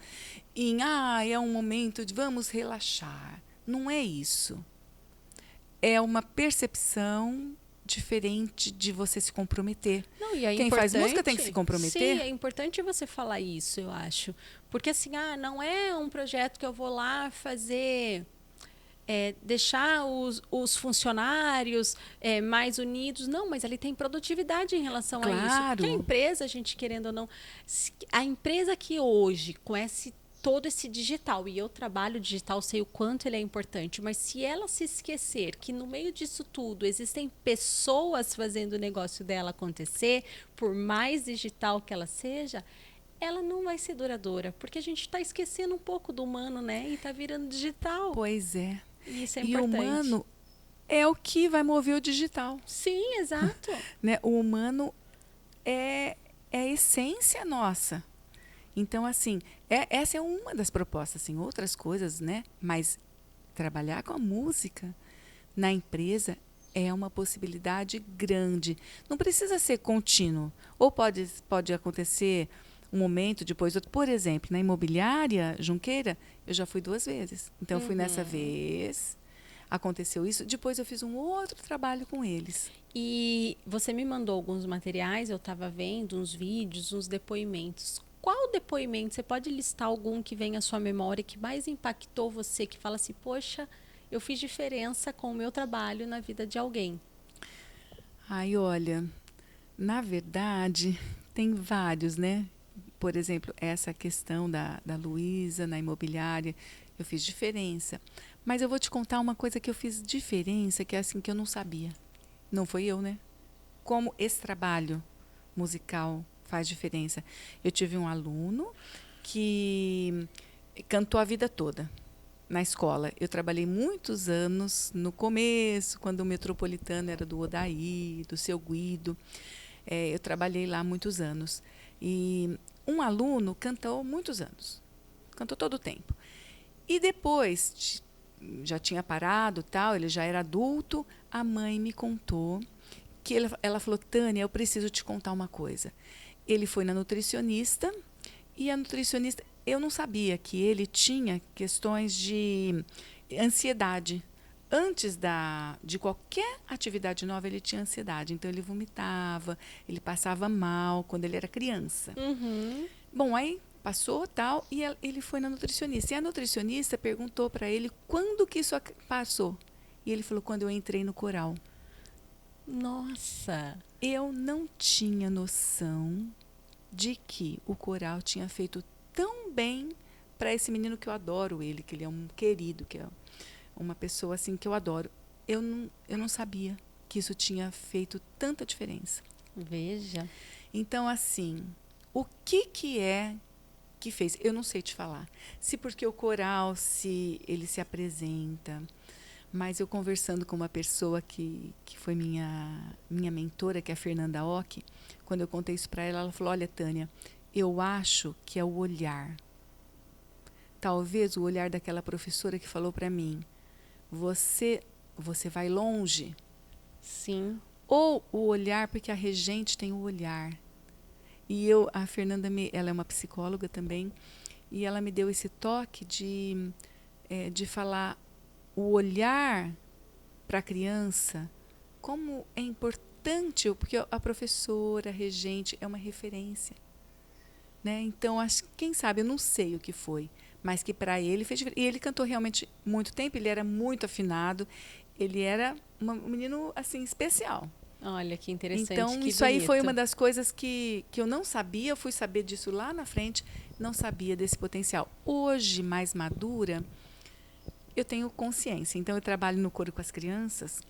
em é um momento de vamos relaxar. Não é isso. É uma percepção diferente de você se comprometer. Não, e é Quem faz música tem que se comprometer. Sim, é importante você falar isso, eu acho. Porque assim, não é um projeto que eu vou lá fazer... deixar os funcionários mais unidos. Não, mas ele tem produtividade em relação a isso. Porque a empresa, a gente querendo ou não... A empresa que hoje, com todo esse digital, e eu trabalho digital, sei o quanto ele é importante, mas se ela se esquecer que no meio disso tudo existem pessoas fazendo o negócio dela acontecer, por mais digital que ela seja, ela não vai ser duradoura, porque a gente está esquecendo um pouco do humano, né? E está virando digital. Pois é. E isso é importante. importante. E o humano é o que vai mover o digital. Sim, exato. Né? O humano é a essência nossa. Então, assim, essa é uma das propostas. Assim, outras coisas, né? Mas trabalhar com a música na empresa é uma possibilidade grande. Não precisa ser contínuo. Ou pode acontecer um momento, depois outro. Por exemplo, na imobiliária Junqueira, eu já fui 2 vezes. Então, eu fui nessa vez, aconteceu isso. Depois, eu fiz um outro trabalho com eles. E você me mandou alguns materiais, eu estava vendo uns vídeos, uns depoimentos. Qual depoimento? Você pode listar algum que vem à sua memória que mais impactou você, que fala assim, poxa, eu fiz diferença com o meu trabalho na vida de alguém? Ai, olha, na verdade, tem vários, né? Por exemplo, essa questão da Luísa na imobiliária, eu fiz diferença. Mas eu vou te contar uma coisa que eu fiz diferença, que é assim, que eu não sabia. Não foi eu, né? como esse trabalho musical faz diferença. Eu tive um aluno que cantou a vida toda na escola. Eu trabalhei muitos anos no começo, quando o Metropolitano era do Odaí, do Seu Guido. Eu trabalhei lá muitos anos. E um aluno cantou muitos anos. Cantou todo o tempo. E depois, já tinha parado, tal, ele já era adulto, a mãe me contou que ela falou, Tânia, eu preciso te contar uma coisa. Ele foi na nutricionista e a nutricionista, eu não sabia que ele tinha questões de ansiedade. Antes de qualquer atividade nova, ele tinha ansiedade. Então, ele vomitava, ele passava mal quando ele era criança. Uhum. Bom, aí passou tal e ele foi na nutricionista. E a nutricionista perguntou para ele quando que isso passou. E ele falou, quando eu entrei no coral. Nossa! Eu não tinha noção de que o coral tinha feito tão bem para esse menino que eu adoro ele, que ele é um querido, que é uma pessoa assim que eu adoro. Eu não sabia que isso tinha feito tanta diferença. Veja. Então, assim, o que é que fez? Eu não sei te falar. Se porque o coral, se ele se apresenta, mas eu conversando com uma pessoa que foi minha mentora, que é a Fernanda Ock, quando eu contei isso para ela, ela falou, olha, Tânia, eu acho que é o olhar. Talvez o olhar daquela professora que falou para mim, você vai longe. Sim. Ou o olhar, porque a regente tem o olhar. E a Fernanda, ela é uma psicóloga também, e ela me deu esse toque de falar o olhar para a criança, como é importante, porque a professora, a regente, é uma referência. Né? Então, quem sabe, eu não sei o que foi, mas que para ele fez diferença. E ele cantou realmente muito tempo, ele era muito afinado, ele era um menino assim especial. Olha, que interessante. Então, que isso aí foi bonito. uma das coisas que eu não sabia, eu fui saber disso lá na frente, não sabia desse potencial. Hoje, mais madura, eu tenho consciência. Então, eu trabalho no coro com as crianças.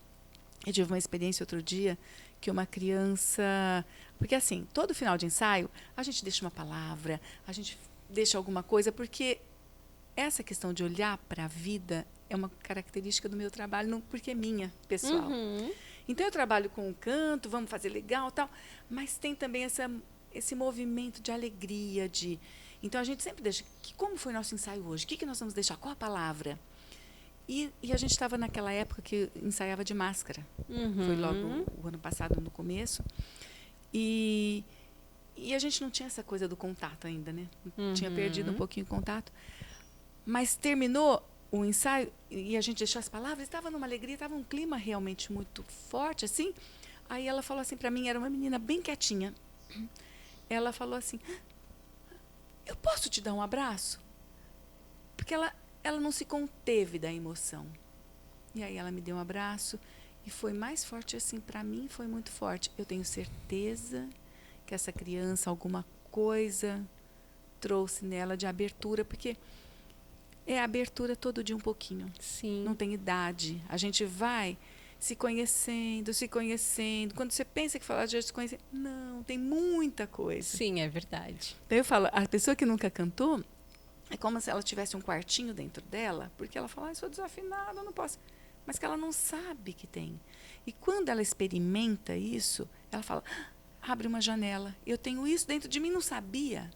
Eu tive uma experiência outro dia que uma criança... Porque, assim, todo final de ensaio, a gente deixa uma palavra, a gente deixa alguma coisa, porque essa questão de olhar para a vida é uma característica do meu trabalho, não porque é minha, pessoal. Uhum. Então, eu trabalho com o canto, vamos fazer legal tal, mas tem também esse movimento de alegria, Então, a gente sempre deixa... Como foi nosso ensaio hoje? O que nós vamos deixar? Qual a palavra? E a gente estava naquela época que ensaiava de máscara. Uhum. Foi logo o ano passado, no começo. E a gente não tinha essa coisa do contato ainda, né? Tinha perdido um pouquinho o contato. Mas terminou o ensaio e a gente deixou as palavras, estava numa alegria, estava um clima realmente muito forte, assim. Aí ela falou assim para mim, era uma menina bem quietinha. Ela falou assim, eu posso te dar um abraço? Porque ela não se conteve da emoção. E aí ela me deu um abraço e foi mais forte assim, para mim foi muito forte. Eu tenho certeza que essa criança, alguma coisa trouxe nela de abertura, porque é abertura todo dia um pouquinho. Sim. Não tem idade. A gente vai se conhecendo, se conhecendo. Quando você pensa que falar de se conhecer, não, tem muita coisa. Sim, é verdade. Então eu falo, a pessoa que nunca cantou, é como se ela tivesse um quartinho dentro dela, porque ela fala, eu sou desafinada, eu não posso. Mas que ela não sabe que tem. E quando ela experimenta isso, ela fala, abre uma janela. Eu tenho isso dentro de mim, não sabia.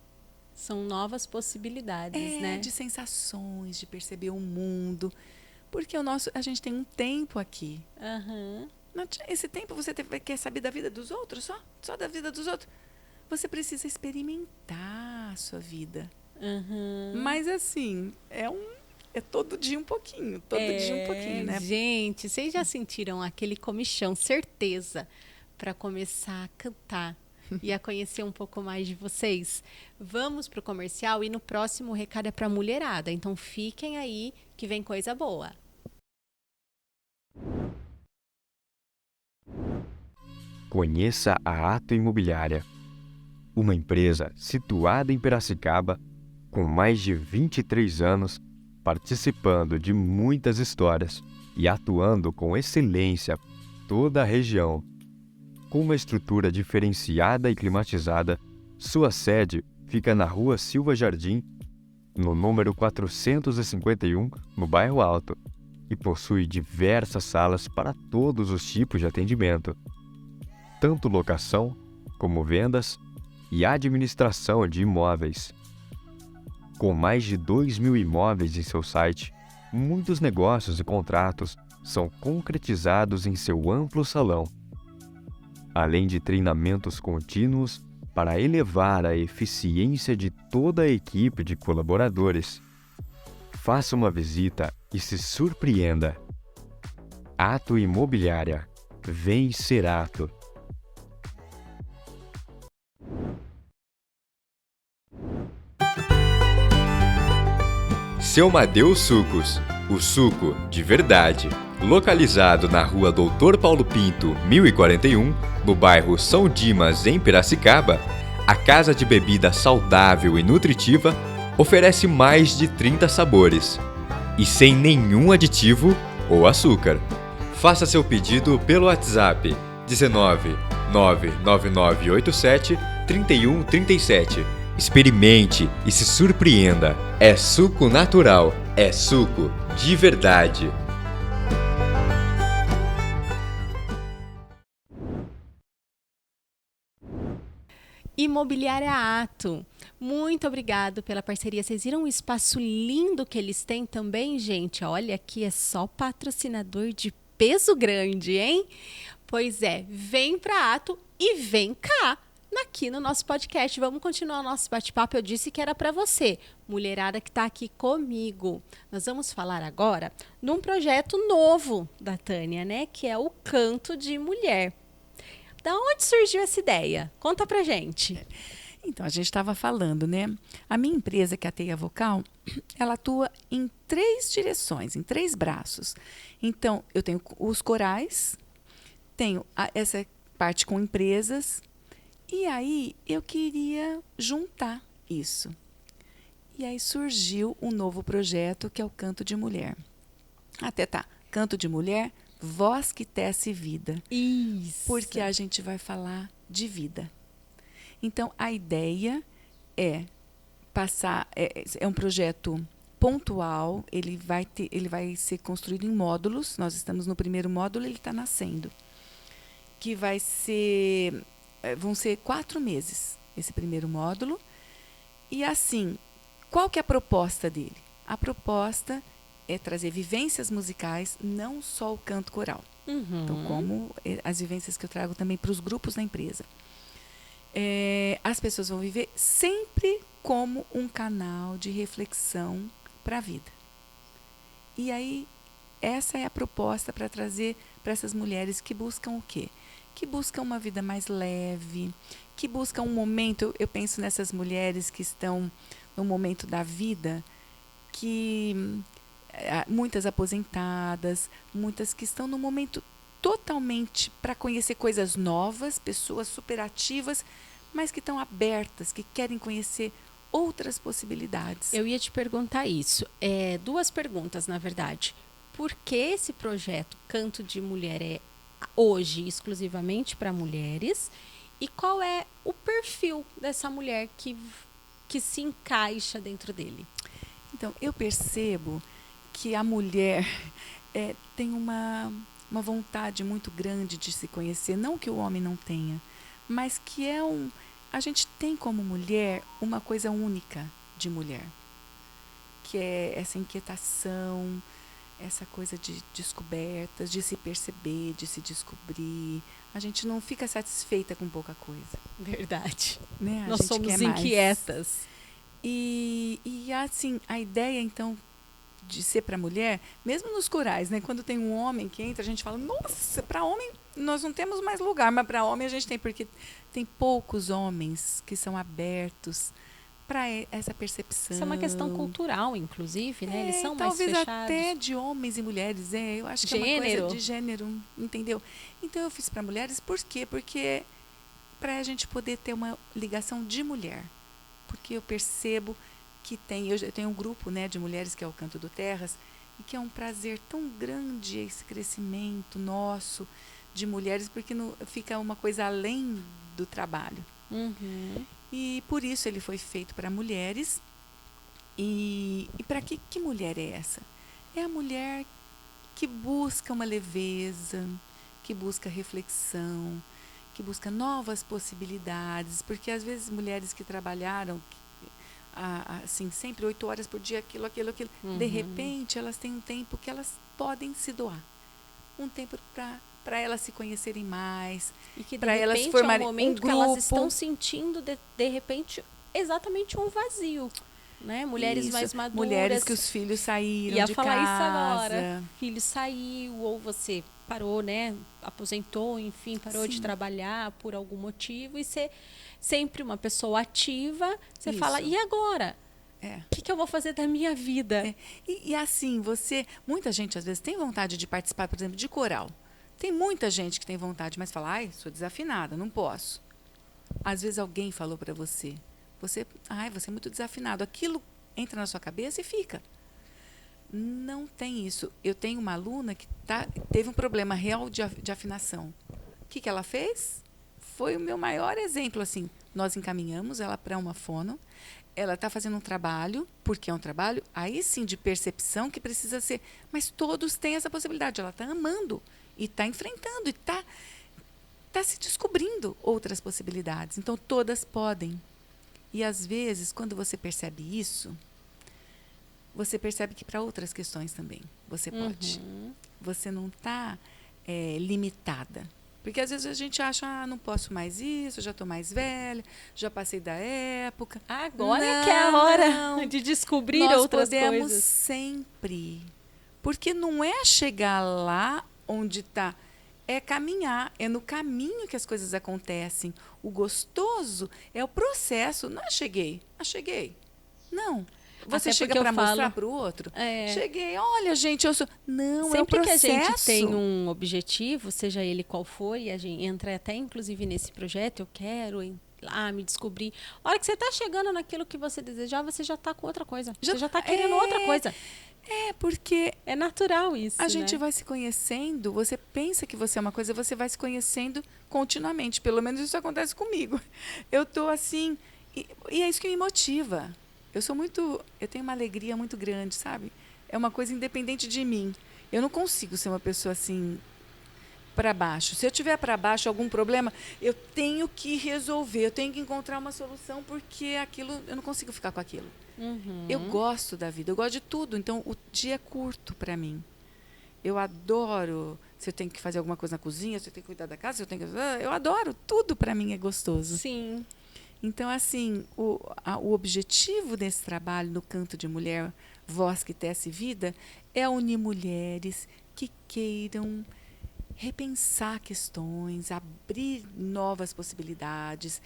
São novas possibilidades, né? De sensações, de perceber o mundo. Porque a gente tem um tempo aqui. Uhum. Esse tempo você quer saber da vida dos outros só da vida dos outros. Você precisa experimentar a sua vida. Uhum. Mas assim, é todo dia um pouquinho, dia um pouquinho, né? Gente, vocês já sentiram aquele comichão, certeza, para começar a cantar e a conhecer um pouco mais de vocês? Vamos pro comercial e no próximo o recado é para mulherada, então fiquem aí que vem coisa boa. Conheça a Ato Imobiliária, uma empresa situada em Piracicaba com mais de 23 anos, participando de muitas histórias e atuando com excelência em toda a região. Com uma estrutura diferenciada e climatizada, sua sede fica na Rua Silva Jardim, no número 451, no Bairro Alto, e possui diversas salas para todos os tipos de atendimento, tanto locação como vendas e administração de imóveis. Com mais de 2.000 imóveis em seu site, muitos negócios e contratos são concretizados em seu amplo salão, além de treinamentos contínuos para elevar a eficiência de toda a equipe de colaboradores. Faça uma visita e se surpreenda. Ato Imobiliária. Vem ser Ato. Seu Madeu Sucos, o suco de verdade. Localizado na Rua Doutor Paulo Pinto, 1041, no bairro São Dimas, em Piracicaba, a casa de bebida saudável e nutritiva oferece mais de 30 sabores e sem nenhum aditivo ou açúcar. Faça seu pedido pelo WhatsApp 19 99987 3137. Experimente e se surpreenda. É suco natural, é suco de verdade. Imobiliária Ato, muito obrigado pela parceria. Vocês viram o espaço lindo que eles têm também, gente? Olha, aqui é só patrocinador de peso grande, hein? Pois é, vem pra Ato e vem cá, aqui no nosso podcast. Vamos continuar o nosso bate-papo. Eu disse que era para você, mulherada que está aqui comigo. Nós vamos falar agora num projeto novo da Tânia, né? Que é o Canto de Mulher. Da onde surgiu essa ideia? Conta pra gente. Então, a gente estava falando, né? A minha empresa, que é a Teia Vocal, ela atua em 3 direções, em 3 braços. Então, eu tenho os corais, tenho essa parte com empresas, e aí eu queria juntar isso. E aí surgiu um novo projeto, que é o Canto de Mulher. Canto de Mulher, voz que tece vida. Isso. Porque a gente vai falar de vida. Então, a ideia é passar... É um projeto pontual, ele vai ser construído em módulos. Nós estamos no primeiro módulo, ele está nascendo. Que vai ser... Vão ser 4 meses, esse primeiro módulo. E assim, qual que é a proposta dele? A proposta é trazer vivências musicais, não só o canto coral. Uhum. Então, como as vivências que eu trago também para os grupos da empresa. As pessoas vão viver sempre como um canal de reflexão para a vida. E aí, essa é a proposta para trazer para essas mulheres que buscam o quê? Que buscam uma vida mais leve, que buscam um momento... Eu penso nessas mulheres que estão no momento da vida, que muitas aposentadas, muitas que estão no momento totalmente para conhecer coisas novas, pessoas superativas, mas que estão abertas, que querem conhecer outras possibilidades. Eu ia te perguntar isso. 2 perguntas, na verdade. Por que esse projeto Canto de Mulher é hoje exclusivamente para mulheres? E qual é o perfil dessa mulher que se encaixa dentro dele? Então, eu percebo que a mulher tem uma vontade muito grande de se conhecer, não que o homem não tenha, mas que a gente tem como mulher uma coisa única de mulher, que é essa inquietação, essa coisa de descobertas, de se perceber, de se descobrir. A gente não fica satisfeita com pouca coisa. Verdade. Né? Nós somos inquietas. E assim, a ideia, então, de ser para mulher, mesmo nos corais, né? Quando tem um homem que entra, a gente fala, nossa, para homem nós não temos mais lugar, mas para homem a gente tem, porque tem poucos homens que são abertos para essa percepção. Isso é uma questão cultural, inclusive, né? Eles são mais talvez fechados. Até de homens e mulheres, eu acho que é uma coisa de gênero, entendeu? Então eu fiz para mulheres, por quê? Porque para a gente poder ter uma ligação de mulher. Porque eu percebo que eu tenho um grupo, né, de mulheres que é o Canto do Terras, e que é um prazer tão grande esse crescimento nosso, de mulheres, porque fica uma coisa além do trabalho. Uhum. E por isso ele foi feito para mulheres. E para que mulher é essa? É a mulher que busca uma leveza, que busca reflexão, que busca novas possibilidades, porque às vezes mulheres que trabalharam assim, sempre 8 horas por dia, aquilo, de repente elas têm um tempo que elas podem se doar. Um tempo para elas se conhecerem mais, E que, para de elas repente, formarem é um momento um que elas grupo. estão sentindo, de repente, exatamente um vazio. Né? Mulheres Isso, mais maduras. mulheres que os filhos saíram de falar casa. isso agora. Filho saiu, ou você parou, né? Aposentou, enfim, parou de Sim. trabalhar por algum motivo. E ser sempre uma pessoa ativa, você Isso. fala, e agora? É. O que eu vou fazer da minha vida? E assim, muita gente às vezes tem vontade de participar, por exemplo, de coral. Tem muita gente que tem vontade, mas fala, sou desafinada, não posso. Às vezes alguém falou para você é muito desafinado. Aquilo entra na sua cabeça e fica. Não tem isso. Eu tenho uma aluna que teve um problema real de afinação. O que ela fez? Foi o meu maior exemplo, assim. Nós encaminhamos ela para uma fono. Ela está fazendo um trabalho, porque é um trabalho, aí sim, de percepção que precisa ser. Mas todos têm essa possibilidade. Ela está amando e está enfrentando e está se descobrindo outras possibilidades. Então, todas podem. E, às vezes, quando você percebe isso, você percebe que para outras questões também você pode. Você não está limitada. Porque, às vezes, a gente acha, não posso mais isso, já estou mais velha, já passei da época. Agora é que é a hora de descobrir outras coisas. Nós podemos sempre. Porque não é chegar lá onde está. É caminhar, é no caminho que as coisas acontecem. O gostoso é o processo. Não cheguei. Não. Você Até chega porque para eu falo- mostrar para o outro. É. Cheguei, olha, gente, eu sou. Não, é o Sempre que a processo. gente tem um objetivo, seja ele qual for, e a gente entra até inclusive nesse projeto, eu quero lá me descobrir. A hora que você está chegando naquilo que você desejava, você já está com outra coisa. Você já está querendo outra coisa. Porque É natural isso, a gente né? vai se conhecendo, você pensa que você é uma coisa, você vai se conhecendo continuamente. Pelo menos isso acontece comigo. Eu estou assim, e é isso que me motiva. Eu tenho uma alegria muito grande, sabe? É uma coisa independente de mim. Eu não consigo ser uma pessoa assim para baixo. Se eu tiver para baixo algum problema, eu tenho que resolver, eu tenho que encontrar uma solução, porque aquilo eu não consigo ficar com aquilo. Eu gosto da vida, eu gosto de tudo, então o dia é curto para mim. Eu adoro, se eu tenho que fazer alguma coisa na cozinha, se eu tenho que cuidar da casa, eu adoro, tudo para mim é gostoso. Sim. Então, assim, o objetivo desse trabalho no Canto de Mulher, Voz que Tece Vida, é unir mulheres que queiram repensar questões, abrir novas possibilidades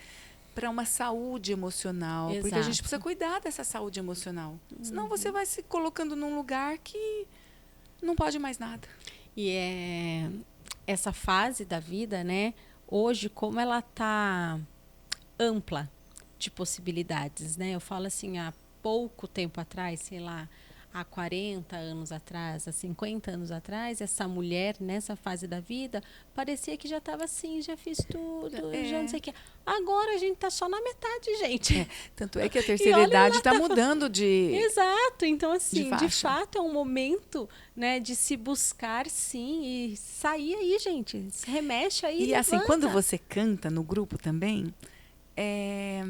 para uma saúde emocional. Porque a gente Exato. precisa cuidar dessa saúde emocional. Senão você vai se colocando num lugar que não pode mais nada. E essa fase da vida, né? Hoje, como ela tá ampla de possibilidades, né? Eu falo assim, há pouco tempo atrás, sei lá, há 40 anos atrás, há 50 anos atrás, essa mulher, nessa fase da vida, parecia que já estava assim, já fiz tudo, já não sei o quê. Agora a gente está só na metade, gente. Tanto é que a terceira olha idade lá, está tá mudando de... Exato. Então, assim, de faixa. fato, é um momento, né, de se buscar, sim, e sair aí, gente. Se remexe aí, E assim, levanta. quando você canta no grupo também, é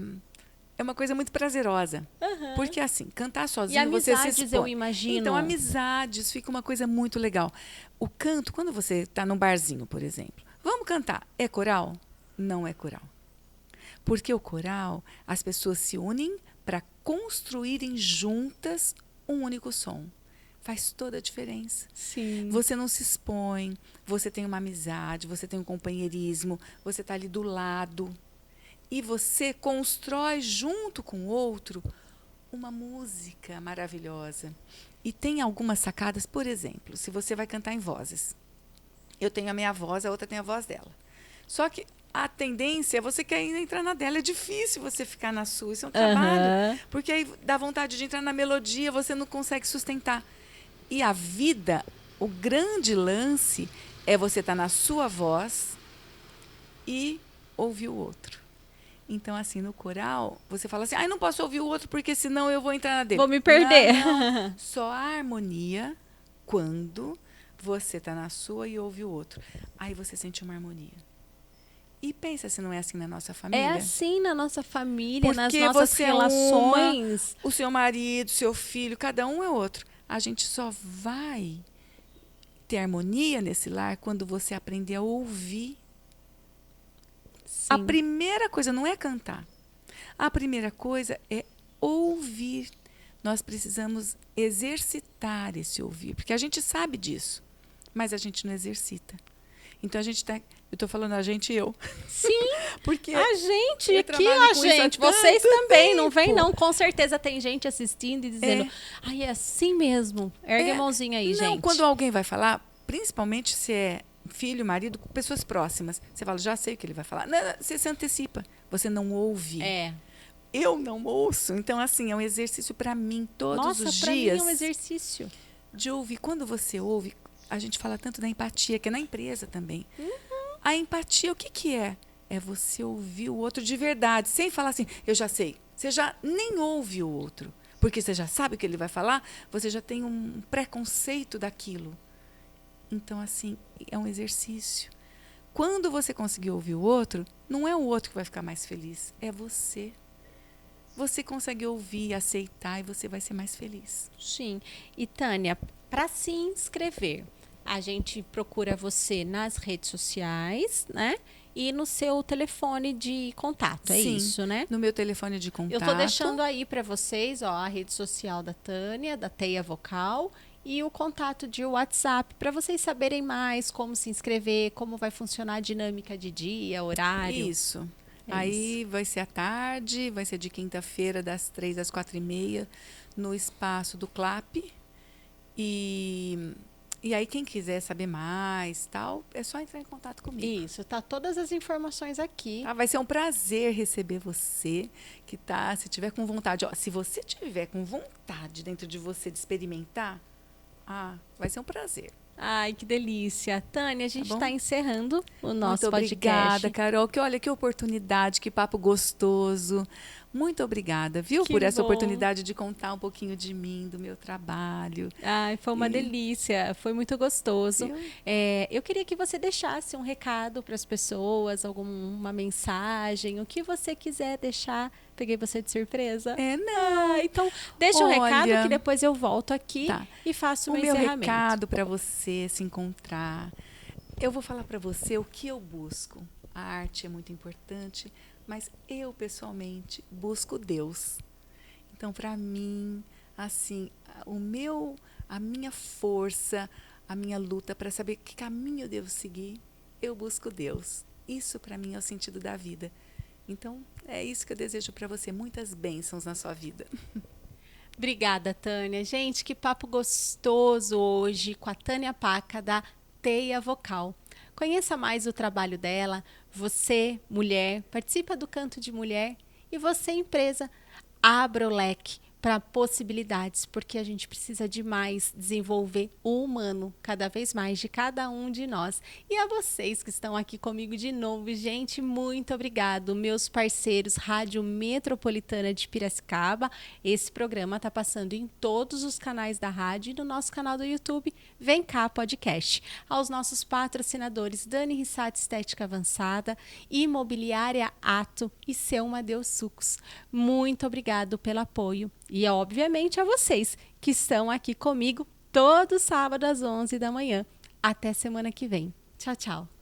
uma coisa muito prazerosa. Aham. Porque assim, cantar E sozinho, você se amizades, expõe. eu imagino. Então, amizades, fica uma coisa muito legal. O canto, quando você está num barzinho, por exemplo, vamos cantar, é coral? Não é coral. Porque o coral, as pessoas se unem para construírem juntas um único som. Faz toda a diferença. Sim. Você não se expõe, você tem uma amizade, você tem um companheirismo, você está ali do lado. E você constrói junto com o outro uma música maravilhosa. E tem algumas sacadas, por exemplo, se você vai cantar em vozes. Eu tenho a minha voz, a outra tem a voz dela. Só que a tendência é você querer entrar na dela. É difícil você ficar na sua, isso é um trabalho. Porque aí dá vontade de entrar na melodia, você não consegue sustentar. E a vida, o grande lance É você estar na sua voz e ouvir o outro. Então, assim, no coral, você fala assim, não posso ouvir o outro porque senão eu vou entrar na dele. Vou me perder. Não. Só a harmonia quando você está na sua e ouve o outro. Aí você sente uma harmonia. E pensa se não é assim na nossa família. É assim na nossa família, nas Porque nossas você relações. o seu marido, seu filho, cada um é outro. A gente só vai ter harmonia nesse lar quando você aprender a ouvir. Sim. A primeira coisa não é cantar. A primeira coisa é ouvir. Nós precisamos exercitar esse ouvir, porque a gente sabe disso, mas a gente não exercita. Então a gente está, eu estou falando a gente e eu. Sim, porque a gente eu aqui, trabalho ó, com isso há gente, tanto vocês também, não vem tempo. não, com certeza tem gente assistindo e dizendo, ai, é assim mesmo, ergue a mãozinha aí, não, gente. quando alguém vai falar, principalmente se é filho, marido, pessoas próximas, você fala, já sei o que ele vai falar. Não, você se antecipa, você não ouve. Eu não ouço. Então, assim, é um exercício para mim todos Nossa, os pra dias. mim é um exercício. De ouvir. Quando você ouve, a gente fala tanto da empatia, que é na empresa também. A empatia, o que que é? É você ouvir o outro de verdade, sem falar assim, eu já sei. Você já nem ouve o outro, porque você já sabe o que ele vai falar, você já tem um preconceito daquilo. Então, assim, é um exercício. Quando você conseguir ouvir o outro, não é o outro que vai ficar mais feliz, é você. Você consegue ouvir, aceitar e você vai ser mais feliz. Sim. E Tânia, para se inscrever, a gente procura você nas redes sociais, né? E no seu telefone de contato, é Sim, isso, né? No meu telefone de contato. Eu tô deixando aí para vocês, ó, a rede social da Tânia, da Teia Vocal, e o contato de WhatsApp, para vocês saberem mais como se inscrever, como vai funcionar a dinâmica de dia, horário. Isso. Aí vai ser à tarde, vai ser de quinta-feira, das 3 às 4h30, no espaço do CLAP. E aí, quem quiser saber mais, tal, é só entrar em contato comigo. Isso, tá todas as informações aqui. Vai ser um prazer receber você, que tá, se tiver com vontade. Ó, se você tiver com vontade dentro de você de experimentar, vai ser um prazer. Ai, que delícia. Tânia, a gente bom? está encerrando o nosso Muito podcast. obrigada, Carol. Olha, que oportunidade, que papo gostoso. Muito obrigada, viu, Que por essa bom. oportunidade de contar um pouquinho de mim, do meu trabalho. Ai, foi uma delícia, foi muito gostoso. Viu? Eu queria que você deixasse um recado para as pessoas, alguma mensagem, o que você quiser deixar. Peguei você de surpresa. Não. Então, deixa um recado Olha, que depois eu volto aqui tá. e faço o O meu meu encerramento. recado para você se encontrar. Eu vou falar para você o que eu busco. A arte é muito importante, mas eu, pessoalmente, busco Deus. Então, para mim, assim, a minha força, a minha luta para saber que caminho eu devo seguir, eu busco Deus. Isso, para mim, é o sentido da vida. Então, é isso que eu desejo para você. Muitas bênçãos na sua vida. Obrigada, Tânia. Gente, que papo gostoso hoje com a Tânia Paca, da Teia Vocal. Conheça mais o trabalho dela. Você, mulher, participa do Canto de Mulher. E você, empresa, abra o leque para possibilidades, porque a gente precisa demais desenvolver o humano cada vez mais de cada um de nós. E a vocês que estão aqui comigo de novo, gente, muito obrigado, meus parceiros Rádio Metropolitana de Piracicaba. Esse programa está passando em todos os canais da rádio e no nosso canal do YouTube, Vem Cá Podcast. Aos nossos patrocinadores Dani Rissati Estética Avançada, Imobiliária Ato e Seu Madeus Sucos. Muito obrigado pelo apoio. E, obviamente, a vocês que estão aqui comigo todo sábado às 11 da manhã. Até semana que vem. Tchau, tchau.